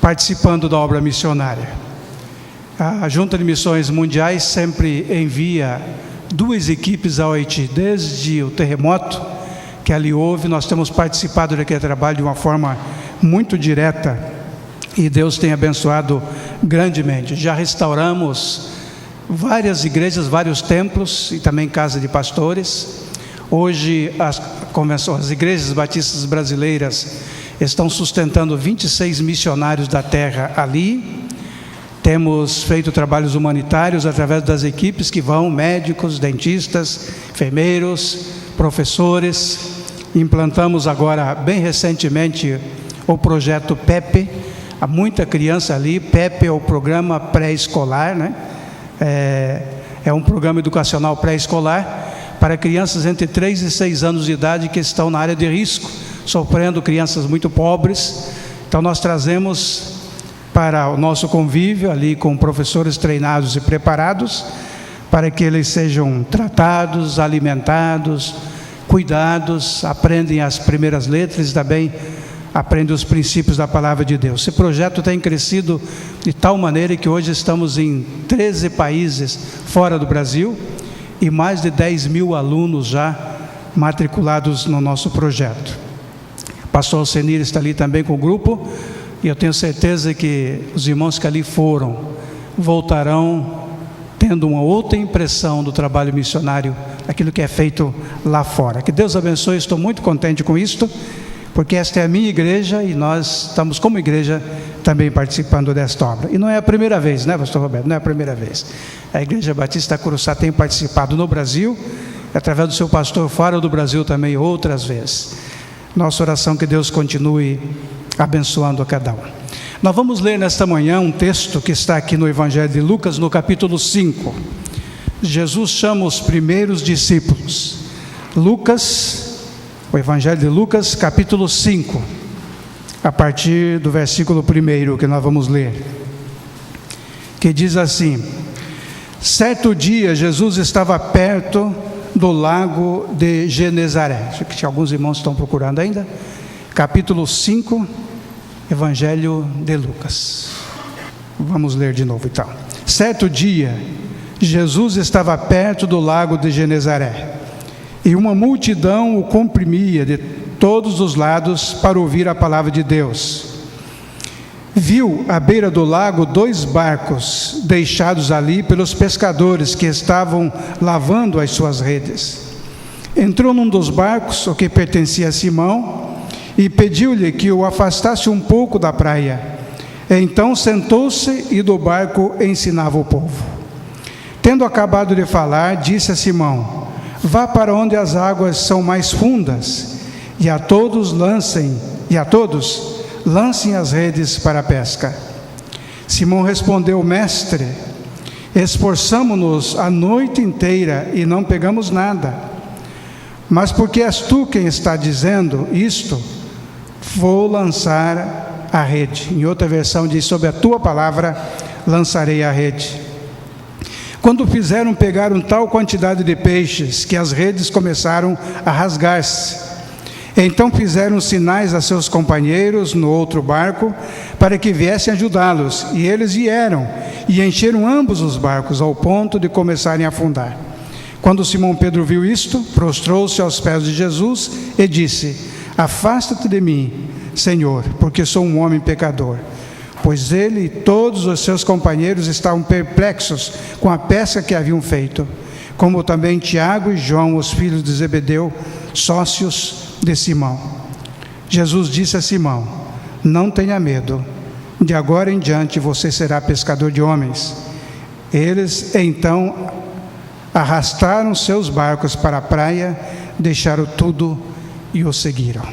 participando da obra missionária. A Junta de Missões Mundiais sempre envia 2 equipes ao Haiti. Desde o terremoto que ali houve, nós temos participado daquele trabalho de uma forma muito direta e Deus tem abençoado grandemente. Já restauramos várias igrejas, vários templos e também casa de pastores. Hoje as igrejas batistas brasileiras estão sustentando 26 missionários da terra ali. Temos feito trabalhos humanitários através das equipes que vão, médicos, dentistas, enfermeiros, professores. Implantamos agora, bem recentemente, o projeto PEP. Há muita criança ali. PEP é o programa pré-escolar, né? É um programa educacional pré-escolar para crianças entre 3 e 6 anos de idade que estão na área de risco, sofrendo, crianças muito pobres. Então nós trazemos para o nosso convívio ali com professores treinados e preparados, para que eles sejam tratados, alimentados, cuidados, aprendem as primeiras letras e também aprendem os princípios da palavra de Deus. Esse projeto tem crescido de tal maneira que hoje estamos em 13 países fora do Brasil e mais de 10 mil alunos já matriculados no nosso projeto. O pastor Alcenir está ali também com o grupo e eu tenho certeza que os irmãos que ali foram voltarão tendo uma outra impressão do trabalho missionário, aquilo que é feito lá fora. Que Deus abençoe, estou muito contente com isto, porque esta é a minha igreja e nós estamos como igreja também participando desta obra. E não é a primeira vez, né, pastor Roberto? Não é a primeira vez. A Igreja Batista Curuçá tem participado no Brasil, através do seu pastor fora do Brasil também outras vezes. Nossa oração que Deus continue abençoando a cada um. Nós vamos ler nesta manhã um texto que está aqui no Evangelho de Lucas, no capítulo 5. Jesus chama os primeiros discípulos. Lucas, o Evangelho de Lucas, capítulo 5, a partir do versículo 1 que nós vamos ler, que diz assim: certo dia Jesus estava perto do lago de Genezaré. Acho que alguns irmãos estão procurando ainda. Capítulo 5, Evangelho de Lucas. Vamos ler de novo então. Certo dia, Jesus estava perto do lago de Genezaré, e uma multidão o comprimia de todos os lados para ouvir a palavra de Deus. Viu à beira do lago 2 barcos deixados ali pelos pescadores que estavam lavando as suas redes. Entrou num dos barcos, o que pertencia a Simão, e pediu-lhe que o afastasse um pouco da praia. Então sentou-se e do barco ensinava o povo. Tendo acabado de falar, disse a Simão: vá para onde as águas são mais fundas, e a todos lancem as redes para a pesca. Simão respondeu: mestre, esforçamo-nos a noite inteira e não pegamos nada. Mas porque és tu quem está dizendo isto, vou lançar a rede. Em outra versão diz: sob a tua palavra lançarei a rede. Quando fizeram, pegaram tal quantidade de peixes que as redes começaram a rasgar-se. Então fizeram sinais a seus companheiros no outro barco para que viessem ajudá-los, e eles vieram e encheram ambos os barcos ao ponto de começarem a afundar. Quando Simão Pedro viu isto, prostrou-se aos pés de Jesus e disse: afasta-te de mim, Senhor, porque sou um homem pecador. Pois ele e todos os seus companheiros estavam perplexos com a pesca que haviam feito, como também Tiago e João, os filhos de Zebedeu, sócios de Simão. Jesus disse a Simão: não tenha medo, de agora em diante você será pescador de homens. Eles então arrastaram seus barcos para a praia, deixaram tudo e o seguiram.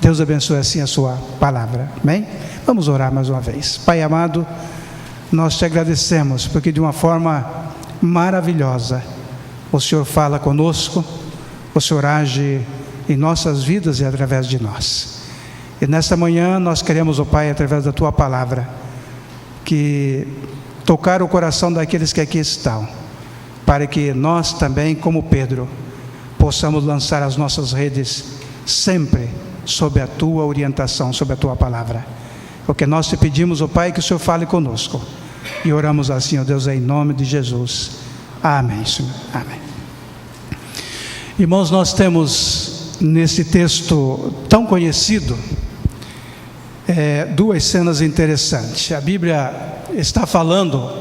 Deus abençoe assim a sua palavra, amém? Vamos orar mais uma vez. Pai amado, nós te agradecemos, porque de uma forma maravilhosa o Senhor fala conosco, o Senhor age em nossas vidas e através de nós. E nesta manhã nós queremos, ó Pai, através da tua palavra, que tocar o coração daqueles que aqui estão, para que nós também, como Pedro, possamos lançar as nossas redes sempre sob a tua orientação, sob a tua palavra. O que nós te pedimos, ó Pai, que o Senhor fale conosco. E oramos assim, ó Deus, em nome de Jesus. Amém, Senhor. Amém. Irmãos, nós temos nesse texto tão conhecido duas cenas interessantes. A Bíblia está falando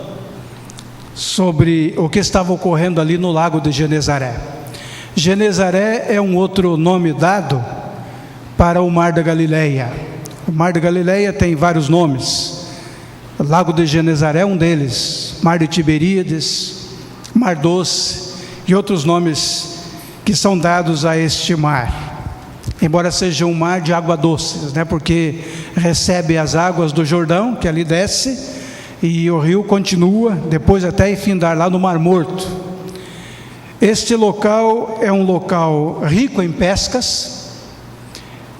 sobre o que estava ocorrendo ali no lago de Genezaré. Genezaré é um outro nome dado para o Mar da Galileia. O Mar da Galileia tem vários nomes. O Lago de Genezaré é um deles. Mar de Tiberíades, Mar Doce e outros nomes que são dados a este mar. Embora seja um mar de água doce, né? Porque recebe as águas do Jordão, que ali desce, e o rio continua, depois até findar lá no Mar Morto. Este local é um local rico em pescas,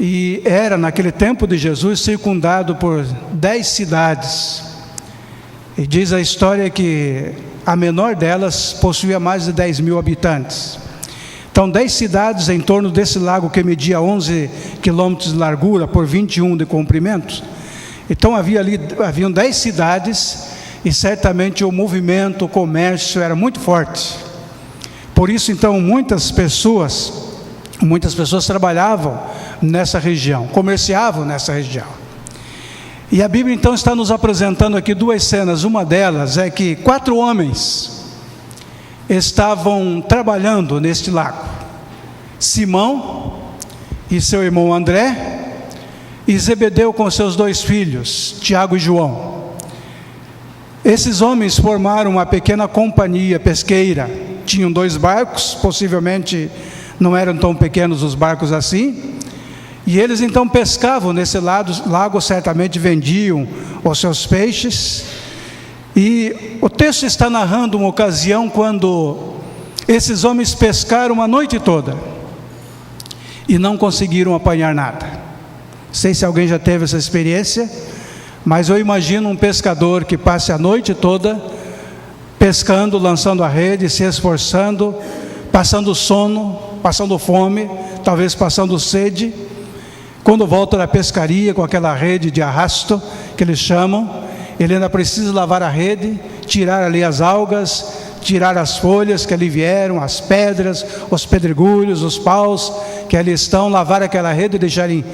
e era naquele tempo de Jesus circundado por 10 cidades, e diz a história que a menor delas possuía mais de 10 mil habitantes. Então 10 cidades em torno desse lago que media 11 quilômetros de largura por 21 de comprimento. Então haviam 10 cidades, e certamente o movimento, o comércio era muito forte. Por isso então muitas pessoas trabalhavam nessa região, comerciavam nessa região. E a Bíblia então está nos apresentando aqui 2 cenas. Uma delas é que 4 homens estavam trabalhando neste lago: Simão e seu irmão André, e Zebedeu com seus 2 filhos, Tiago e João. Esses homens formaram uma pequena companhia pesqueira. Tinham 2 barcos, possivelmente não eram tão pequenos os barcos assim, e eles então pescavam nesse lago, certamente vendiam os seus peixes. E o texto está narrando uma ocasião quando esses homens pescaram a noite toda e não conseguiram apanhar nada. Não sei se alguém já teve essa experiência, mas eu imagino um pescador que passe a noite toda pescando, lançando a rede, se esforçando, passando sono, passando fome, talvez passando sede. Quando volta da pescaria com aquela rede de arrasto que eles chamam, ele ainda precisa lavar a rede, tirar ali as algas, tirar as folhas que ali vieram, as pedras, os pedregulhos, os paus que ali estão, lavar aquela rede e deixar em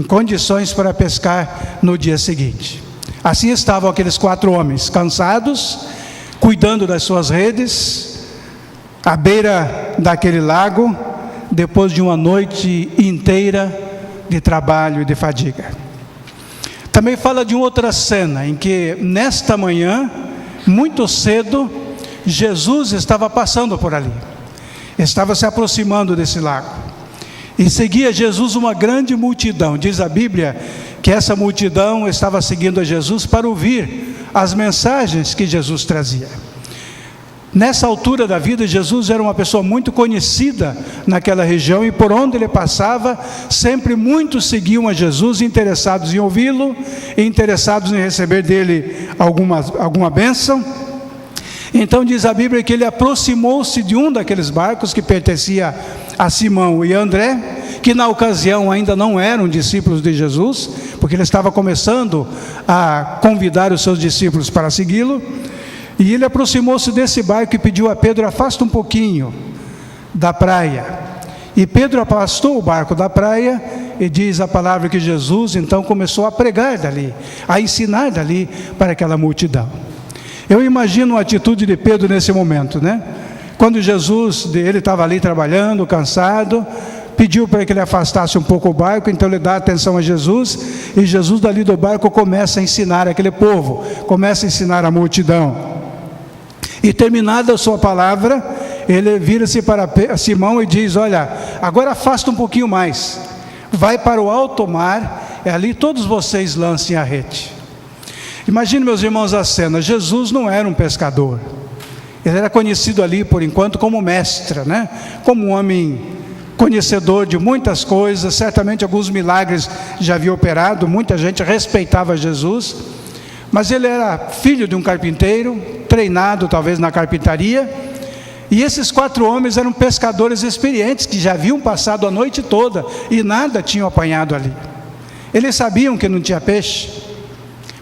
condições para pescar no dia seguinte. Assim estavam aqueles 4 homens, cansados, cuidando das suas redes, à beira daquele lago, depois de uma noite inteira de trabalho e de fadiga. Também fala de uma outra cena, em que nesta manhã, muito cedo, Jesus estava passando por ali, estava se aproximando desse lago, e seguia Jesus uma grande multidão. Diz a Bíblia que essa multidão estava seguindo a Jesus para ouvir as mensagens que Jesus trazia. Nessa altura da vida, Jesus era uma pessoa muito conhecida naquela região, e por onde ele passava, sempre muitos seguiam a Jesus, interessados em ouvi-lo, interessados em receber dele alguma bênção. Então diz a Bíblia que ele aproximou-se de um daqueles barcos que pertencia a Simão e André, que na ocasião ainda não eram discípulos de Jesus, porque ele estava começando a convidar os seus discípulos para segui-lo. E ele aproximou-se desse barco e pediu a Pedro: afasta um pouquinho da praia. E Pedro afastou o barco da praia, e diz a palavra que Jesus então começou a pregar dali, a ensinar dali para aquela multidão. Eu imagino a atitude de Pedro nesse momento, né? Quando Jesus, ele estava ali trabalhando, cansado, pediu para que ele afastasse um pouco o barco, então ele dá atenção a Jesus, e Jesus dali do barco começa a ensinar aquele povo, começa a ensinar a multidão. E terminada a sua palavra, ele vira-se para Simão e diz: olha, agora afasta um pouquinho mais, vai para o alto mar, e ali todos vocês lancem a rede. Imagine, meus irmãos, a cena. Jesus não era um pescador, ele era conhecido ali por enquanto como mestre, né? Como um homem conhecedor de muitas coisas, certamente alguns milagres já havia operado, muita gente respeitava Jesus, mas ele era filho de um carpinteiro, treinado talvez na carpintaria, e esses 4 homens eram pescadores experientes, que já haviam passado a noite toda e nada tinham apanhado ali. Eles sabiam que não tinha peixe,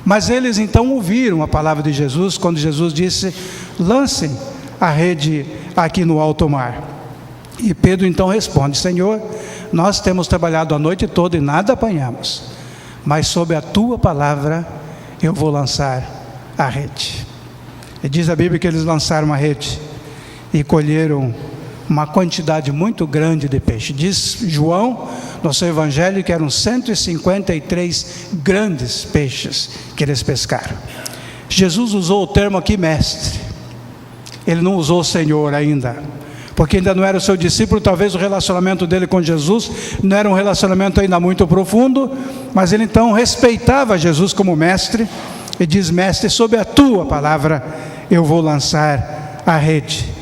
mas eles então ouviram a palavra de Jesus, quando Jesus disse: lancem a rede aqui no alto mar. E Pedro então responde: Senhor, nós temos trabalhado a noite toda e nada apanhamos, mas sob a tua palavra eu vou lançar a rede. E diz a Bíblia que eles lançaram a rede e colheram uma quantidade muito grande de peixe. Diz João no seu evangelho que eram 153 grandes peixes que eles pescaram. Jesus usou o termo aqui mestre, ele não usou Senhor ainda, porque ainda não era o seu discípulo. Talvez o relacionamento dele com Jesus não era um relacionamento ainda muito profundo, mas ele então respeitava Jesus como mestre, e diz: mestre, sob a tua palavra eu vou lançar a rede.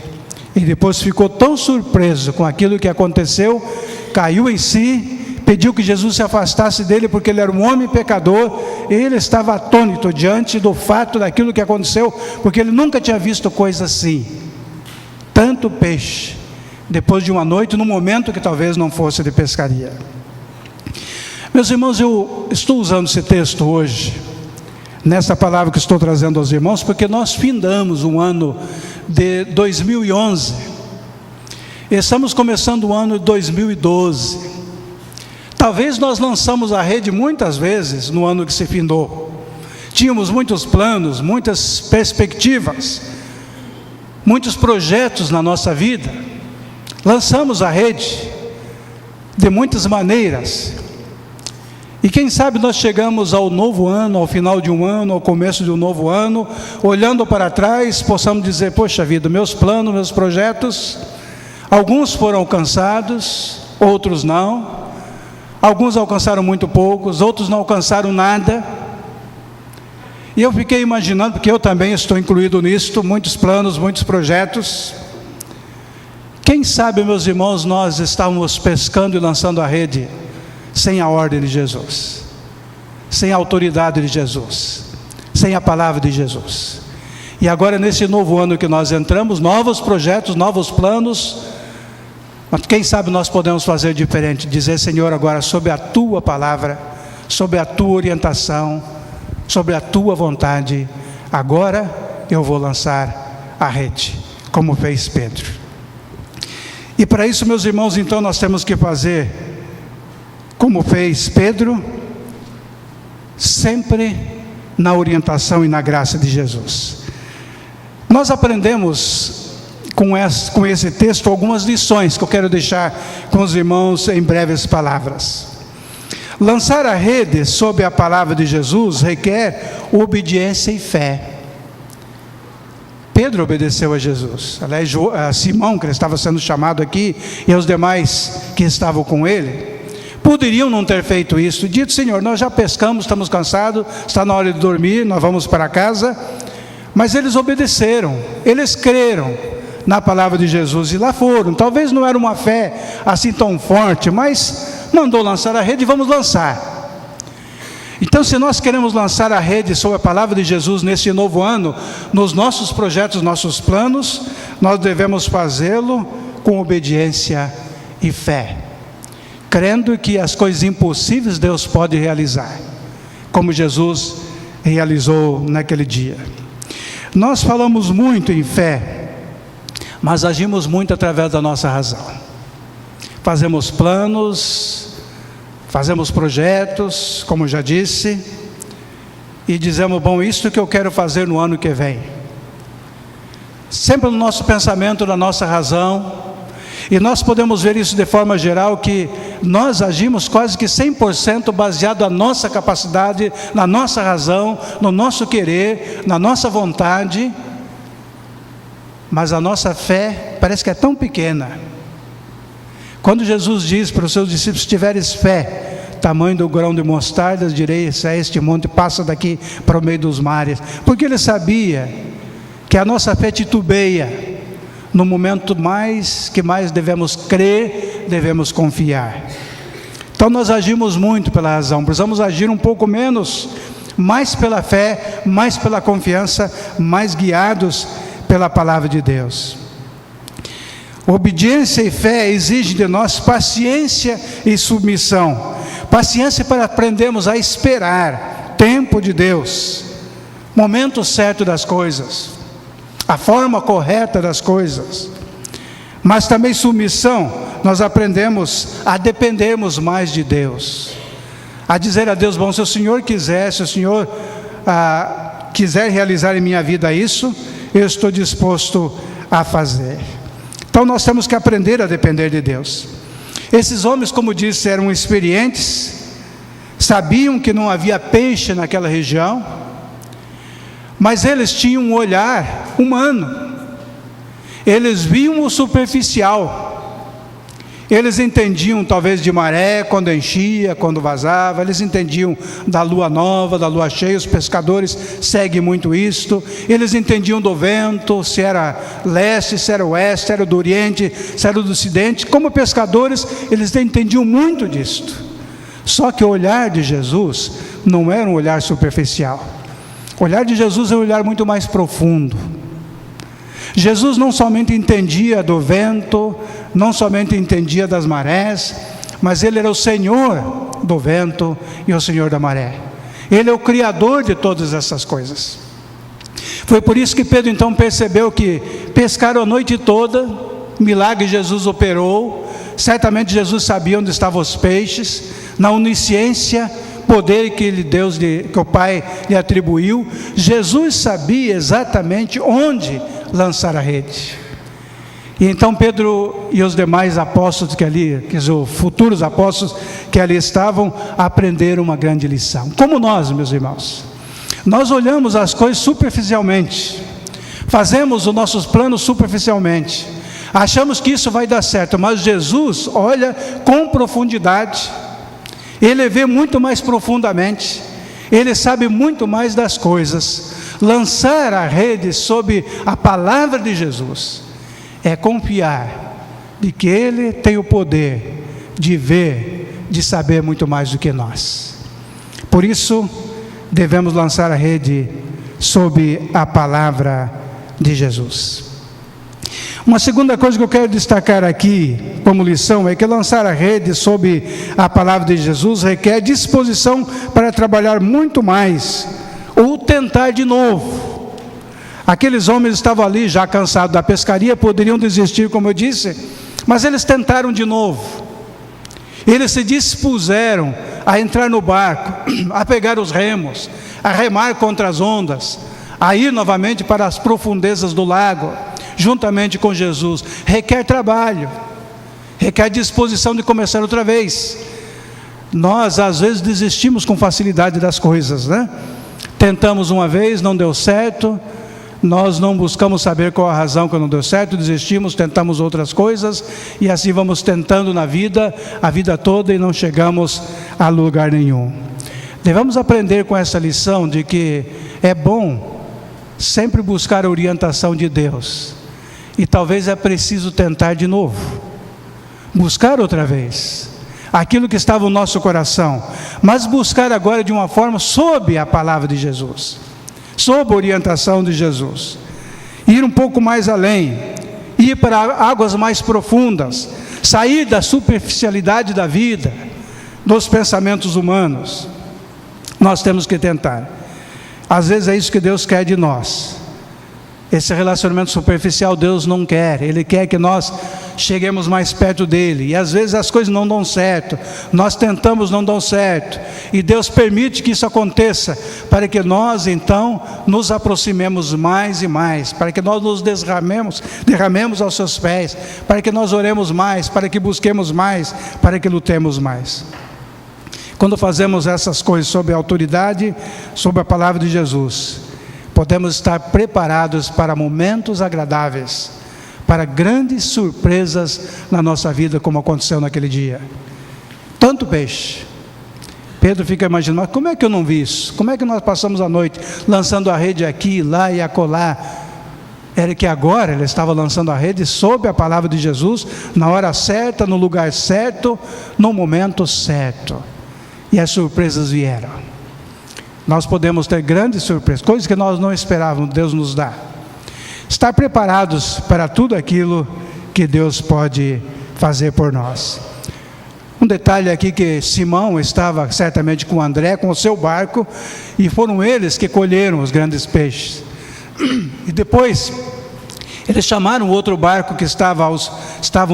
E depois ficou tão surpreso com aquilo que aconteceu, caiu em si, pediu que Jesus se afastasse dele porque ele era um homem pecador. Ele estava atônito diante do fato daquilo que aconteceu, porque ele nunca tinha visto coisa assim, tanto peixe, depois de uma noite, num momento que talvez não fosse de pescaria. Meus irmãos, eu estou usando esse texto hoje, nessa palavra que estou trazendo aos irmãos, porque nós findamos um ano de 2011, estamos começando o ano de 2012. Talvez nós lançamos a rede muitas vezes no ano que se findou. Tínhamos muitos planos, muitas perspectivas, muitos projetos na nossa vida. Lançamos a rede de muitas maneiras. E quem sabe nós chegamos ao novo ano, ao final de um ano, ao começo de um novo ano, olhando para trás, possamos dizer: poxa vida, meus planos, meus projetos, alguns foram alcançados, outros não. Alguns alcançaram muito poucos, outros não alcançaram nada. E eu fiquei imaginando, porque eu também estou incluído nisto, muitos planos, muitos projetos. Quem sabe, meus irmãos, nós estávamos pescando e lançando a rede sem a ordem de Jesus, sem a autoridade de Jesus, sem a palavra de Jesus. E agora, nesse novo ano que nós entramos, novos projetos, novos planos. Mas quem sabe nós podemos fazer diferente, dizer: Senhor, agora sob a Tua palavra, sob a Tua orientação, sob a Tua vontade, agora eu vou lançar a rede, como fez Pedro. E para isso, meus irmãos, então nós temos que fazer como fez Pedro, sempre na orientação e na graça de Jesus. Nós aprendemos com esse texto algumas lições que eu quero deixar com os irmãos em breves palavras. Lançar a rede sob a palavra de Jesus requer obediência e fé. Pedro obedeceu a Jesus. Aliás, Simão, que estava sendo chamado aqui, e os demais que estavam com ele, poderiam não ter feito isso. Dito: Senhor, nós já pescamos, estamos cansados, está na hora de dormir, nós vamos para casa. Mas eles obedeceram, eles creram na palavra de Jesus, e lá foram. Talvez não era uma fé assim tão forte, mas mandou lançar a rede e vamos lançar. Então, se nós queremos lançar a rede sobre a palavra de Jesus nesse novo ano, nos nossos projetos, nossos planos, nós devemos fazê-lo com obediência e fé, crendo que as coisas impossíveis Deus pode realizar, como Jesus realizou naquele dia. Nós falamos muito em fé, mas agimos muito através da nossa razão. Fazemos planos, fazemos projetos, como já disse, e dizemos: bom, isso que eu quero fazer no ano que vem. Sempre no nosso pensamento, na nossa razão. E nós podemos ver isso de forma geral, que nós agimos quase que 100% baseado na nossa capacidade, na nossa razão, no nosso querer, na nossa vontade. Mas a nossa fé parece que é tão pequena. Quando Jesus diz para os seus discípulos: se tiveres fé, tamanho do grão de mostarda, direis a este monte: passa daqui para o meio dos mares. Porque ele sabia que a nossa fé titubeia no momento que mais devemos crer, devemos confiar. Então nós agimos muito pela razão, precisamos agir um pouco menos, mais pela fé, mais pela confiança, mais guiados pela palavra de Deus. Obediência e fé exigem de nós paciência e submissão. Paciência para aprendermos a esperar tempo de Deus, momento certo das coisas, a forma correta das coisas. Mas também submissão, nós aprendemos a dependermos mais de Deus, a dizer a Deus: bom, se o Senhor quiser, se o Senhor quiser realizar em minha vida isso, eu estou disposto a fazer. Então nós temos que aprender a depender de Deus. Esses homens, como disse, eram experientes, sabiam que não havia peixe naquela região, mas eles tinham um olhar humano. Eles viam o superficial. Eles entendiam talvez de maré, quando enchia, quando vazava. Eles entendiam da lua nova, da lua cheia. Os pescadores seguem muito isto. Eles entendiam do vento, se era leste, se era oeste, se era do oriente, se era do ocidente. Como pescadores, eles entendiam muito disto. Só que o olhar de Jesus não era um olhar superficial. O olhar de Jesus é um olhar muito mais profundo. Jesus não somente entendia do vento, não somente entendia das marés, mas Ele era o Senhor do vento e o Senhor da maré. Ele é o Criador de todas essas coisas. Foi por isso que Pedro então percebeu que pescaram a noite toda, milagre Jesus operou, certamente Jesus sabia onde estavam os peixes, na onisciência, poder que o Pai lhe atribuiu, Jesus sabia exatamente onde lançar a rede. E então Pedro e os demais apóstolos que ali, os futuros apóstolos que ali estavam, aprenderam uma grande lição. Como nós, meus irmãos, nós olhamos as coisas superficialmente, fazemos os nossos planos superficialmente, achamos que isso vai dar certo, mas Jesus olha com profundidade, Ele vê muito mais profundamente, Ele sabe muito mais das coisas. Lançar a rede sob a palavra de Jesus é confiar de que Ele tem o poder de ver, de saber muito mais do que nós. Por isso, devemos lançar a rede sob a palavra de Jesus. Uma segunda coisa que eu quero destacar aqui como lição é que lançar a rede sob a palavra de Jesus requer disposição para trabalhar muito mais ou tentar de novo. Aqueles homens estavam ali já cansados da pescaria, poderiam desistir, como eu disse, mas eles tentaram de novo. Eles se dispuseram a entrar no barco, a pegar os remos, a remar contra as ondas, a ir novamente para as profundezas do lago, juntamente com Jesus. Requer trabalho, requer disposição de começar outra vez. Nós às vezes desistimos com facilidade das coisas, né? Tentamos uma vez, não deu certo, nós não buscamos saber qual a razão que não deu certo, desistimos, tentamos outras coisas, e assim vamos tentando na vida, a vida toda, e não chegamos a lugar nenhum. Devemos aprender com essa lição de que é bom sempre buscar a orientação de Deus, e talvez é preciso tentar de novo, buscar outra vez aquilo que estava no nosso coração, mas buscar agora de uma forma sob a palavra de Jesus, sob a orientação de Jesus, ir um pouco mais além, ir para águas mais profundas, sair da superficialidade da vida, dos pensamentos humanos. Nós temos que tentar. Às vezes é isso que Deus quer de nós. Esse relacionamento superficial Deus não quer. Ele quer que nós cheguemos mais perto dele, e às vezes as coisas não dão certo, nós tentamos, não dão certo, e Deus permite que isso aconteça, para que nós então nos aproximemos mais e mais, para que nós nos derramemos aos seus pés, para que nós oremos mais, para que busquemos mais, para que lutemos mais. Quando fazemos essas coisas sob a autoridade, sob a palavra de Jesus, podemos estar preparados para momentos agradáveis, para grandes surpresas na nossa vida, como aconteceu naquele dia. Tanto peixe. Pedro fica imaginando, mas como é que eu não vi isso? Como é que nós passamos a noite lançando a rede aqui, lá e acolá? Era que agora ele estava lançando a rede sob a palavra de Jesus, na hora certa, no lugar certo, no momento certo. E as surpresas vieram. Nós podemos ter grandes surpresas, coisas que nós não esperávamos, Deus nos dá. Estar preparados para tudo aquilo que Deus pode fazer por nós. Um detalhe aqui, que Simão estava certamente com André, com o seu barco, e foram eles que colheram os grandes peixes. E depois, eles chamaram outro barco que estavam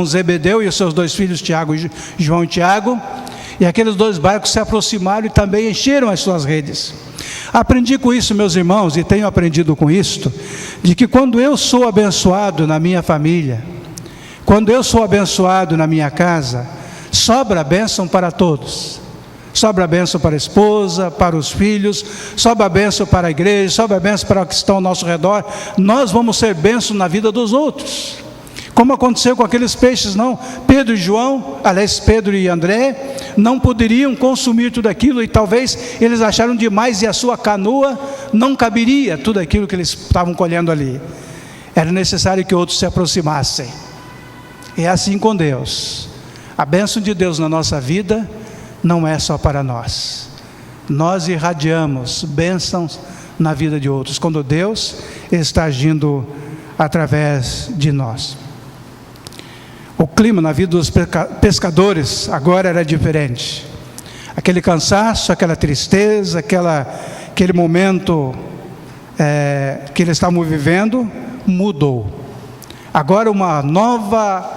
Zebedeu e os seus dois filhos, João e Tiago, e aqueles dois barcos se aproximaram e também encheram as suas redes. Aprendi com isso, meus irmãos, e tenho aprendido com isto, de que quando eu sou abençoado na minha família, quando eu sou abençoado na minha casa, sobra a bênção para todos. Sobra a bênção para a esposa, para os filhos, sobra a bênção para a igreja, sobra a bênção para os que estão ao nosso redor. Nós vamos ser bênção na vida dos outros. Como aconteceu com aqueles peixes, não? Pedro e André não poderiam consumir tudo aquilo, e talvez eles acharam demais, e a sua canoa não caberia tudo aquilo que eles estavam colhendo ali. Era necessário que outros se aproximassem. É assim com Deus. A bênção de Deus na nossa vida não é só para nós. Nós irradiamos bênçãos na vida de outros, quando Deus está agindo através de nós. O clima na vida dos pescadores agora era diferente. Aquele cansaço, aquela tristeza, aquele momento que eles estavam vivendo, mudou. Agora uma nova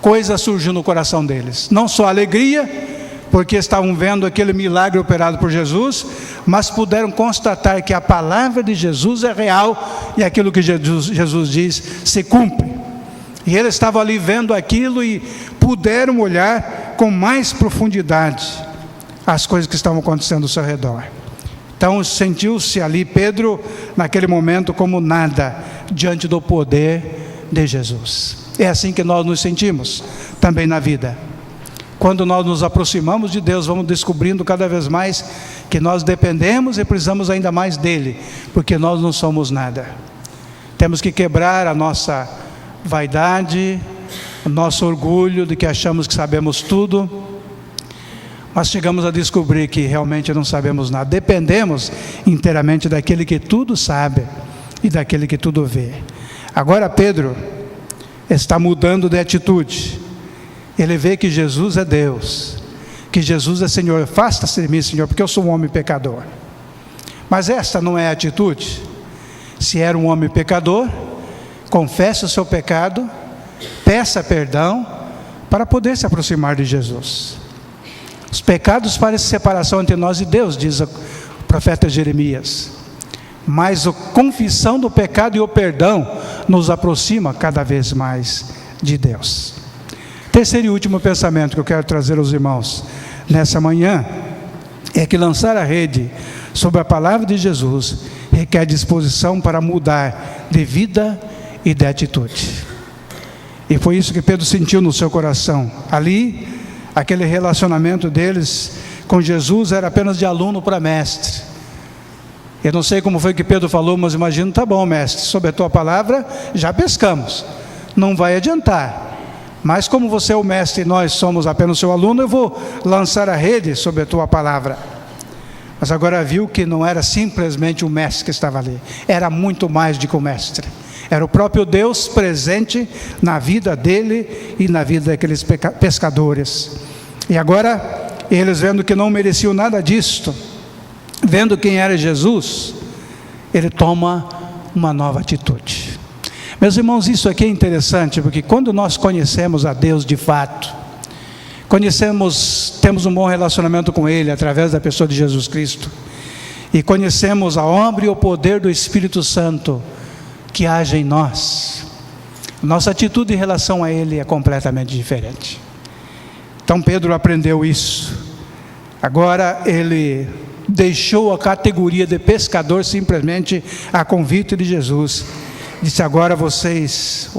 coisa surgiu no coração deles. Não só alegria, porque estavam vendo aquele milagre operado por Jesus, mas puderam constatar que a palavra de Jesus é real e aquilo que Jesus diz se cumpre. E eles estavam ali vendo aquilo e puderam olhar com mais profundidade as coisas que estavam acontecendo ao seu redor. Então sentiu-se ali Pedro, naquele momento, como nada diante do poder de Jesus. É assim que nós nos sentimos também na vida. Quando nós nos aproximamos de Deus, vamos descobrindo cada vez mais que nós dependemos e precisamos ainda mais dele, porque nós não somos nada. Temos que quebrar a nossa vaidade, o nosso orgulho de que achamos que sabemos tudo, mas chegamos a descobrir que realmente não sabemos nada. Dependemos inteiramente daquele que tudo sabe e daquele que tudo vê. Agora Pedro está mudando de atitude. Ele vê que Jesus é Deus, que Jesus é Senhor. Afasta-se de mim, Senhor, porque eu sou um homem pecador. Mas esta não é a atitude. Se era um homem pecador, confesse o seu pecado, peça perdão, para poder se aproximar de Jesus. Os pecados parecem separação entre nós e Deus, diz o profeta Jeremias. Mas a confissão do pecado e o perdão nos aproxima cada vez mais de Deus. Terceiro e último pensamento que eu quero trazer aos irmãos nessa manhã é que lançar a rede sobre a palavra de Jesus requer disposição para mudar de vida e de atitude. E foi isso que Pedro sentiu no seu coração. Ali, aquele relacionamento deles com Jesus era apenas de aluno para mestre. Eu não sei como foi que Pedro falou, mas imagino, tá bom, mestre, sobre a tua palavra já pescamos, não vai adiantar. Mas como você é o mestre e nós somos apenas o seu aluno, eu vou lançar a rede sobre a tua palavra. Mas agora viu que não era simplesmente o mestre que estava ali, era muito mais do que o mestre. Era o próprio Deus presente na vida dele e na vida daqueles pescadores. E agora, eles vendo que não mereciam nada disto, vendo quem era Jesus, ele toma uma nova atitude. Meus irmãos, isso aqui é interessante, porque quando nós conhecemos a Deus de fato, temos um bom relacionamento com Ele, através da pessoa de Jesus Cristo, e conhecemos a obra e o poder do Espírito Santo, que age em nós, nossa atitude em relação a Ele é completamente diferente. Então Pedro aprendeu isso. Agora ele deixou a categoria de pescador simplesmente a convite de Jesus. Disse: agora vocês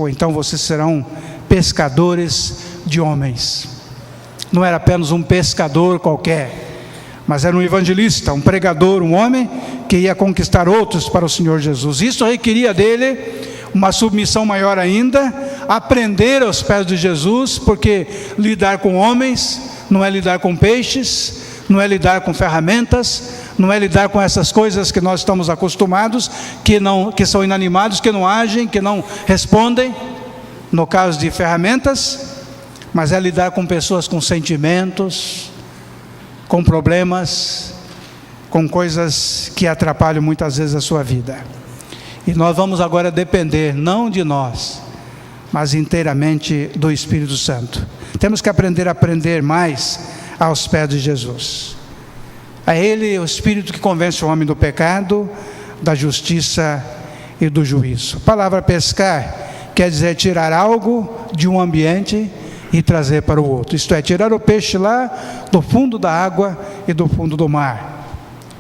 serão pescadores de homens. Não era apenas um pescador qualquer, mas era um evangelista, um pregador, um homem que ia conquistar outros para o Senhor Jesus. Isso requeria dele uma submissão maior ainda, aprender aos pés de Jesus, porque lidar com homens não é lidar com peixes, não é lidar com ferramentas, não é lidar com essas coisas que nós estamos acostumados, que são inanimados, que não agem, que não respondem, no caso de ferramentas, mas é lidar com pessoas com sentimentos, com problemas, com coisas que atrapalham muitas vezes a sua vida. E nós vamos agora depender, não de nós, mas inteiramente do Espírito Santo. Temos que aprender mais aos pés de Jesus. A Ele, o Espírito que convence o homem do pecado, da justiça e do juízo. A palavra pescar quer dizer tirar algo de um ambiente e trazer para o outro. Isto é, tirar o peixe lá do fundo da água e do fundo do mar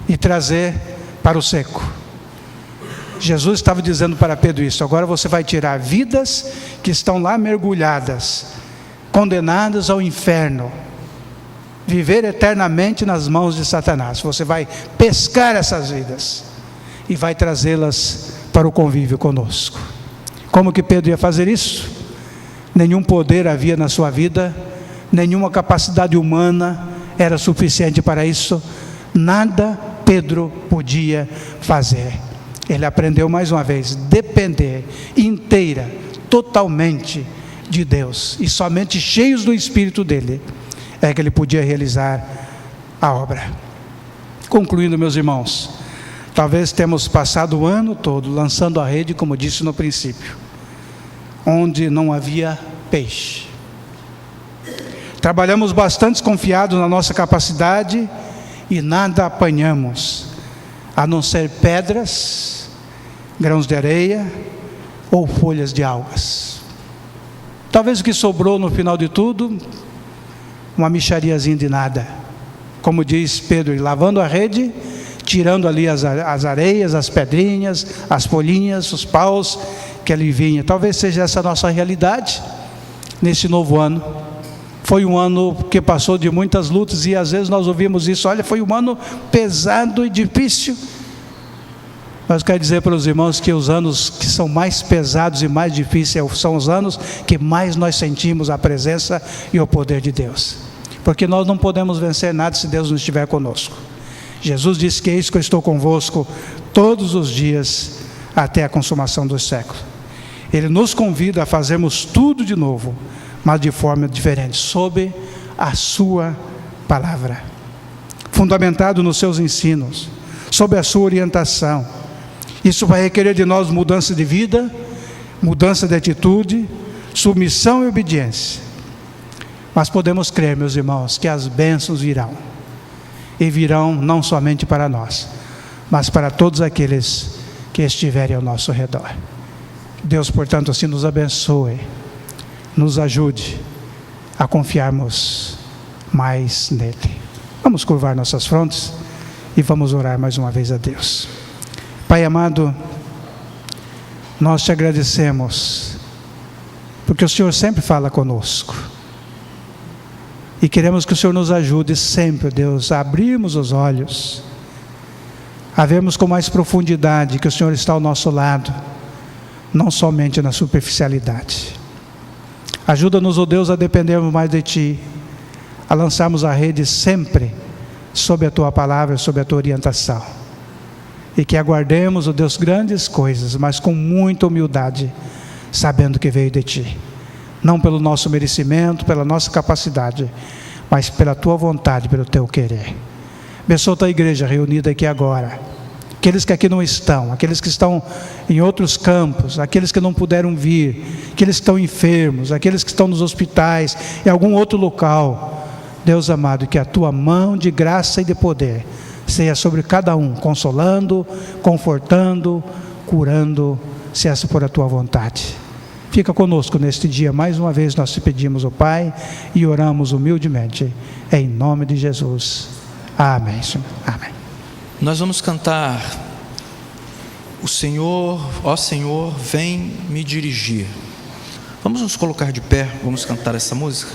e trazer para o seco. Jesus estava dizendo para Pedro isso: agora você vai tirar vidas que estão lá mergulhadas, condenadas ao inferno, viver eternamente nas mãos de Satanás. Você vai pescar essas vidas e vai trazê-las para o convívio conosco. Como que Pedro ia fazer isso? Nenhum poder havia na sua vida, nenhuma capacidade humana era suficiente para isso, nada Pedro podia fazer. Ele aprendeu mais uma vez, depender inteira, totalmente de Deus, e somente cheios do Espírito dele, é que ele podia realizar a obra. Concluindo, meus irmãos, talvez temos passado o ano todo lançando a rede, como disse no princípio, onde não havia peixe. Trabalhamos bastante confiados na nossa capacidade e nada apanhamos, a não ser pedras, grãos de areia ou folhas de algas. Talvez o que sobrou no final de tudo, uma mixariazinha de nada. Como diz Pedro, lavando a rede, tirando ali as areias, as pedrinhas, as folhinhas, os paus que ali vinha. Talvez seja essa a nossa realidade nesse novo ano. Foi um ano que passou de muitas lutas, e às vezes nós ouvimos isso: olha, foi um ano pesado e difícil. Mas quero dizer para os irmãos que os anos que são mais pesados e mais difíceis são os anos que mais nós sentimos a presença e o poder de Deus, porque nós não podemos vencer nada se Deus não estiver conosco. Jesus disse que eis que eu estou convosco todos os dias até a consumação dos séculos. Ele nos convida a fazermos tudo de novo, mas de forma diferente, sob a sua palavra, fundamentado nos seus ensinos, sob a sua orientação. Isso vai requerer de nós mudança de vida, mudança de atitude, submissão e obediência. Mas podemos crer, meus irmãos, que as bênçãos virão, e virão não somente para nós, mas para todos aqueles que estiverem ao nosso redor. Deus, portanto, assim nos abençoe, nos ajude a confiarmos mais nele. Vamos curvar nossas frontes e vamos orar mais uma vez a Deus. Pai amado, nós te agradecemos, porque o Senhor sempre fala conosco, e queremos que o Senhor nos ajude sempre, Deus, a abrirmos os olhos, a vermos com mais profundidade que o Senhor está ao nosso lado, não somente na superficialidade. Ajuda-nos, ó Deus, a dependermos mais de Ti, a lançarmos a rede sempre sob a Tua palavra, sob a Tua orientação, e que aguardemos, ó Deus, grandes coisas, mas com muita humildade, sabendo que veio de Ti, não pelo nosso merecimento, pela nossa capacidade, mas pela Tua vontade, pelo Teu querer. Abençoa a Tua igreja reunida aqui agora, aqueles que aqui não estão, aqueles que estão em outros campos, aqueles que não puderam vir, aqueles que estão enfermos, aqueles que estão nos hospitais, em algum outro local. Deus amado, que a Tua mão de graça e de poder seja sobre cada um, consolando, confortando, curando, se essa for a Tua vontade. Fica conosco neste dia, mais uma vez nós te pedimos, ó Pai, e oramos humildemente, em nome de Jesus. Amém, Senhor. Amém. Nós vamos cantar o Senhor, ó Senhor, vem me dirigir. Vamos nos colocar de pé, vamos cantar essa música.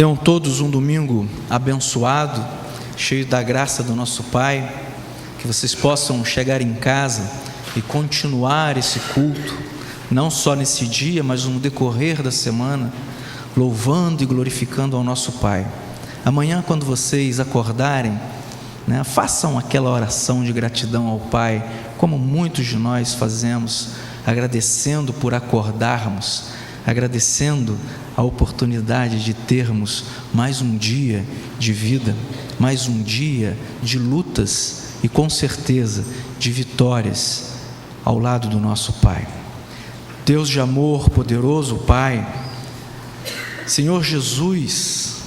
Tenham todos um domingo abençoado, cheio da graça do nosso Pai, que vocês possam chegar em casa e continuar esse culto, não só nesse dia, mas no decorrer da semana, louvando e glorificando ao nosso Pai. Amanhã, quando vocês acordarem, façam aquela oração de gratidão ao Pai, como muitos de nós fazemos, agradecendo por acordarmos, agradecendo a oportunidade de termos mais um dia de vida, mais um dia de lutas e, com certeza, de vitórias ao lado do nosso Pai. Deus de amor, poderoso Pai, Senhor Jesus,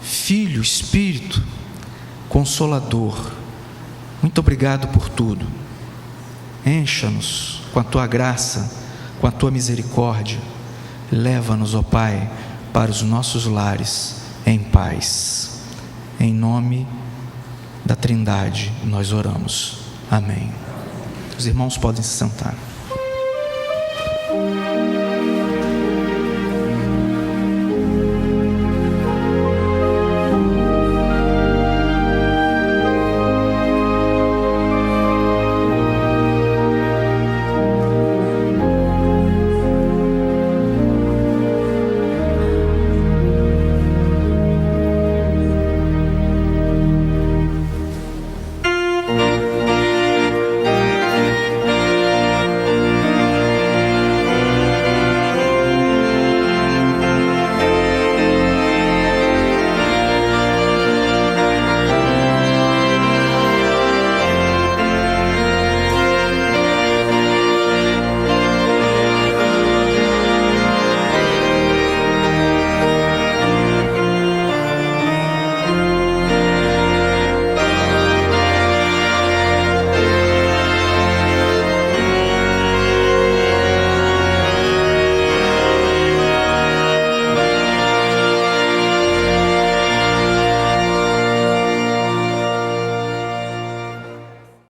Filho, Espírito, Consolador, muito obrigado por tudo. Encha-nos com a Tua graça, com a Tua misericórdia. Leva-nos, ó Pai, para os nossos lares em paz. Em nome da Trindade nós oramos. Amém. Os irmãos podem se sentar.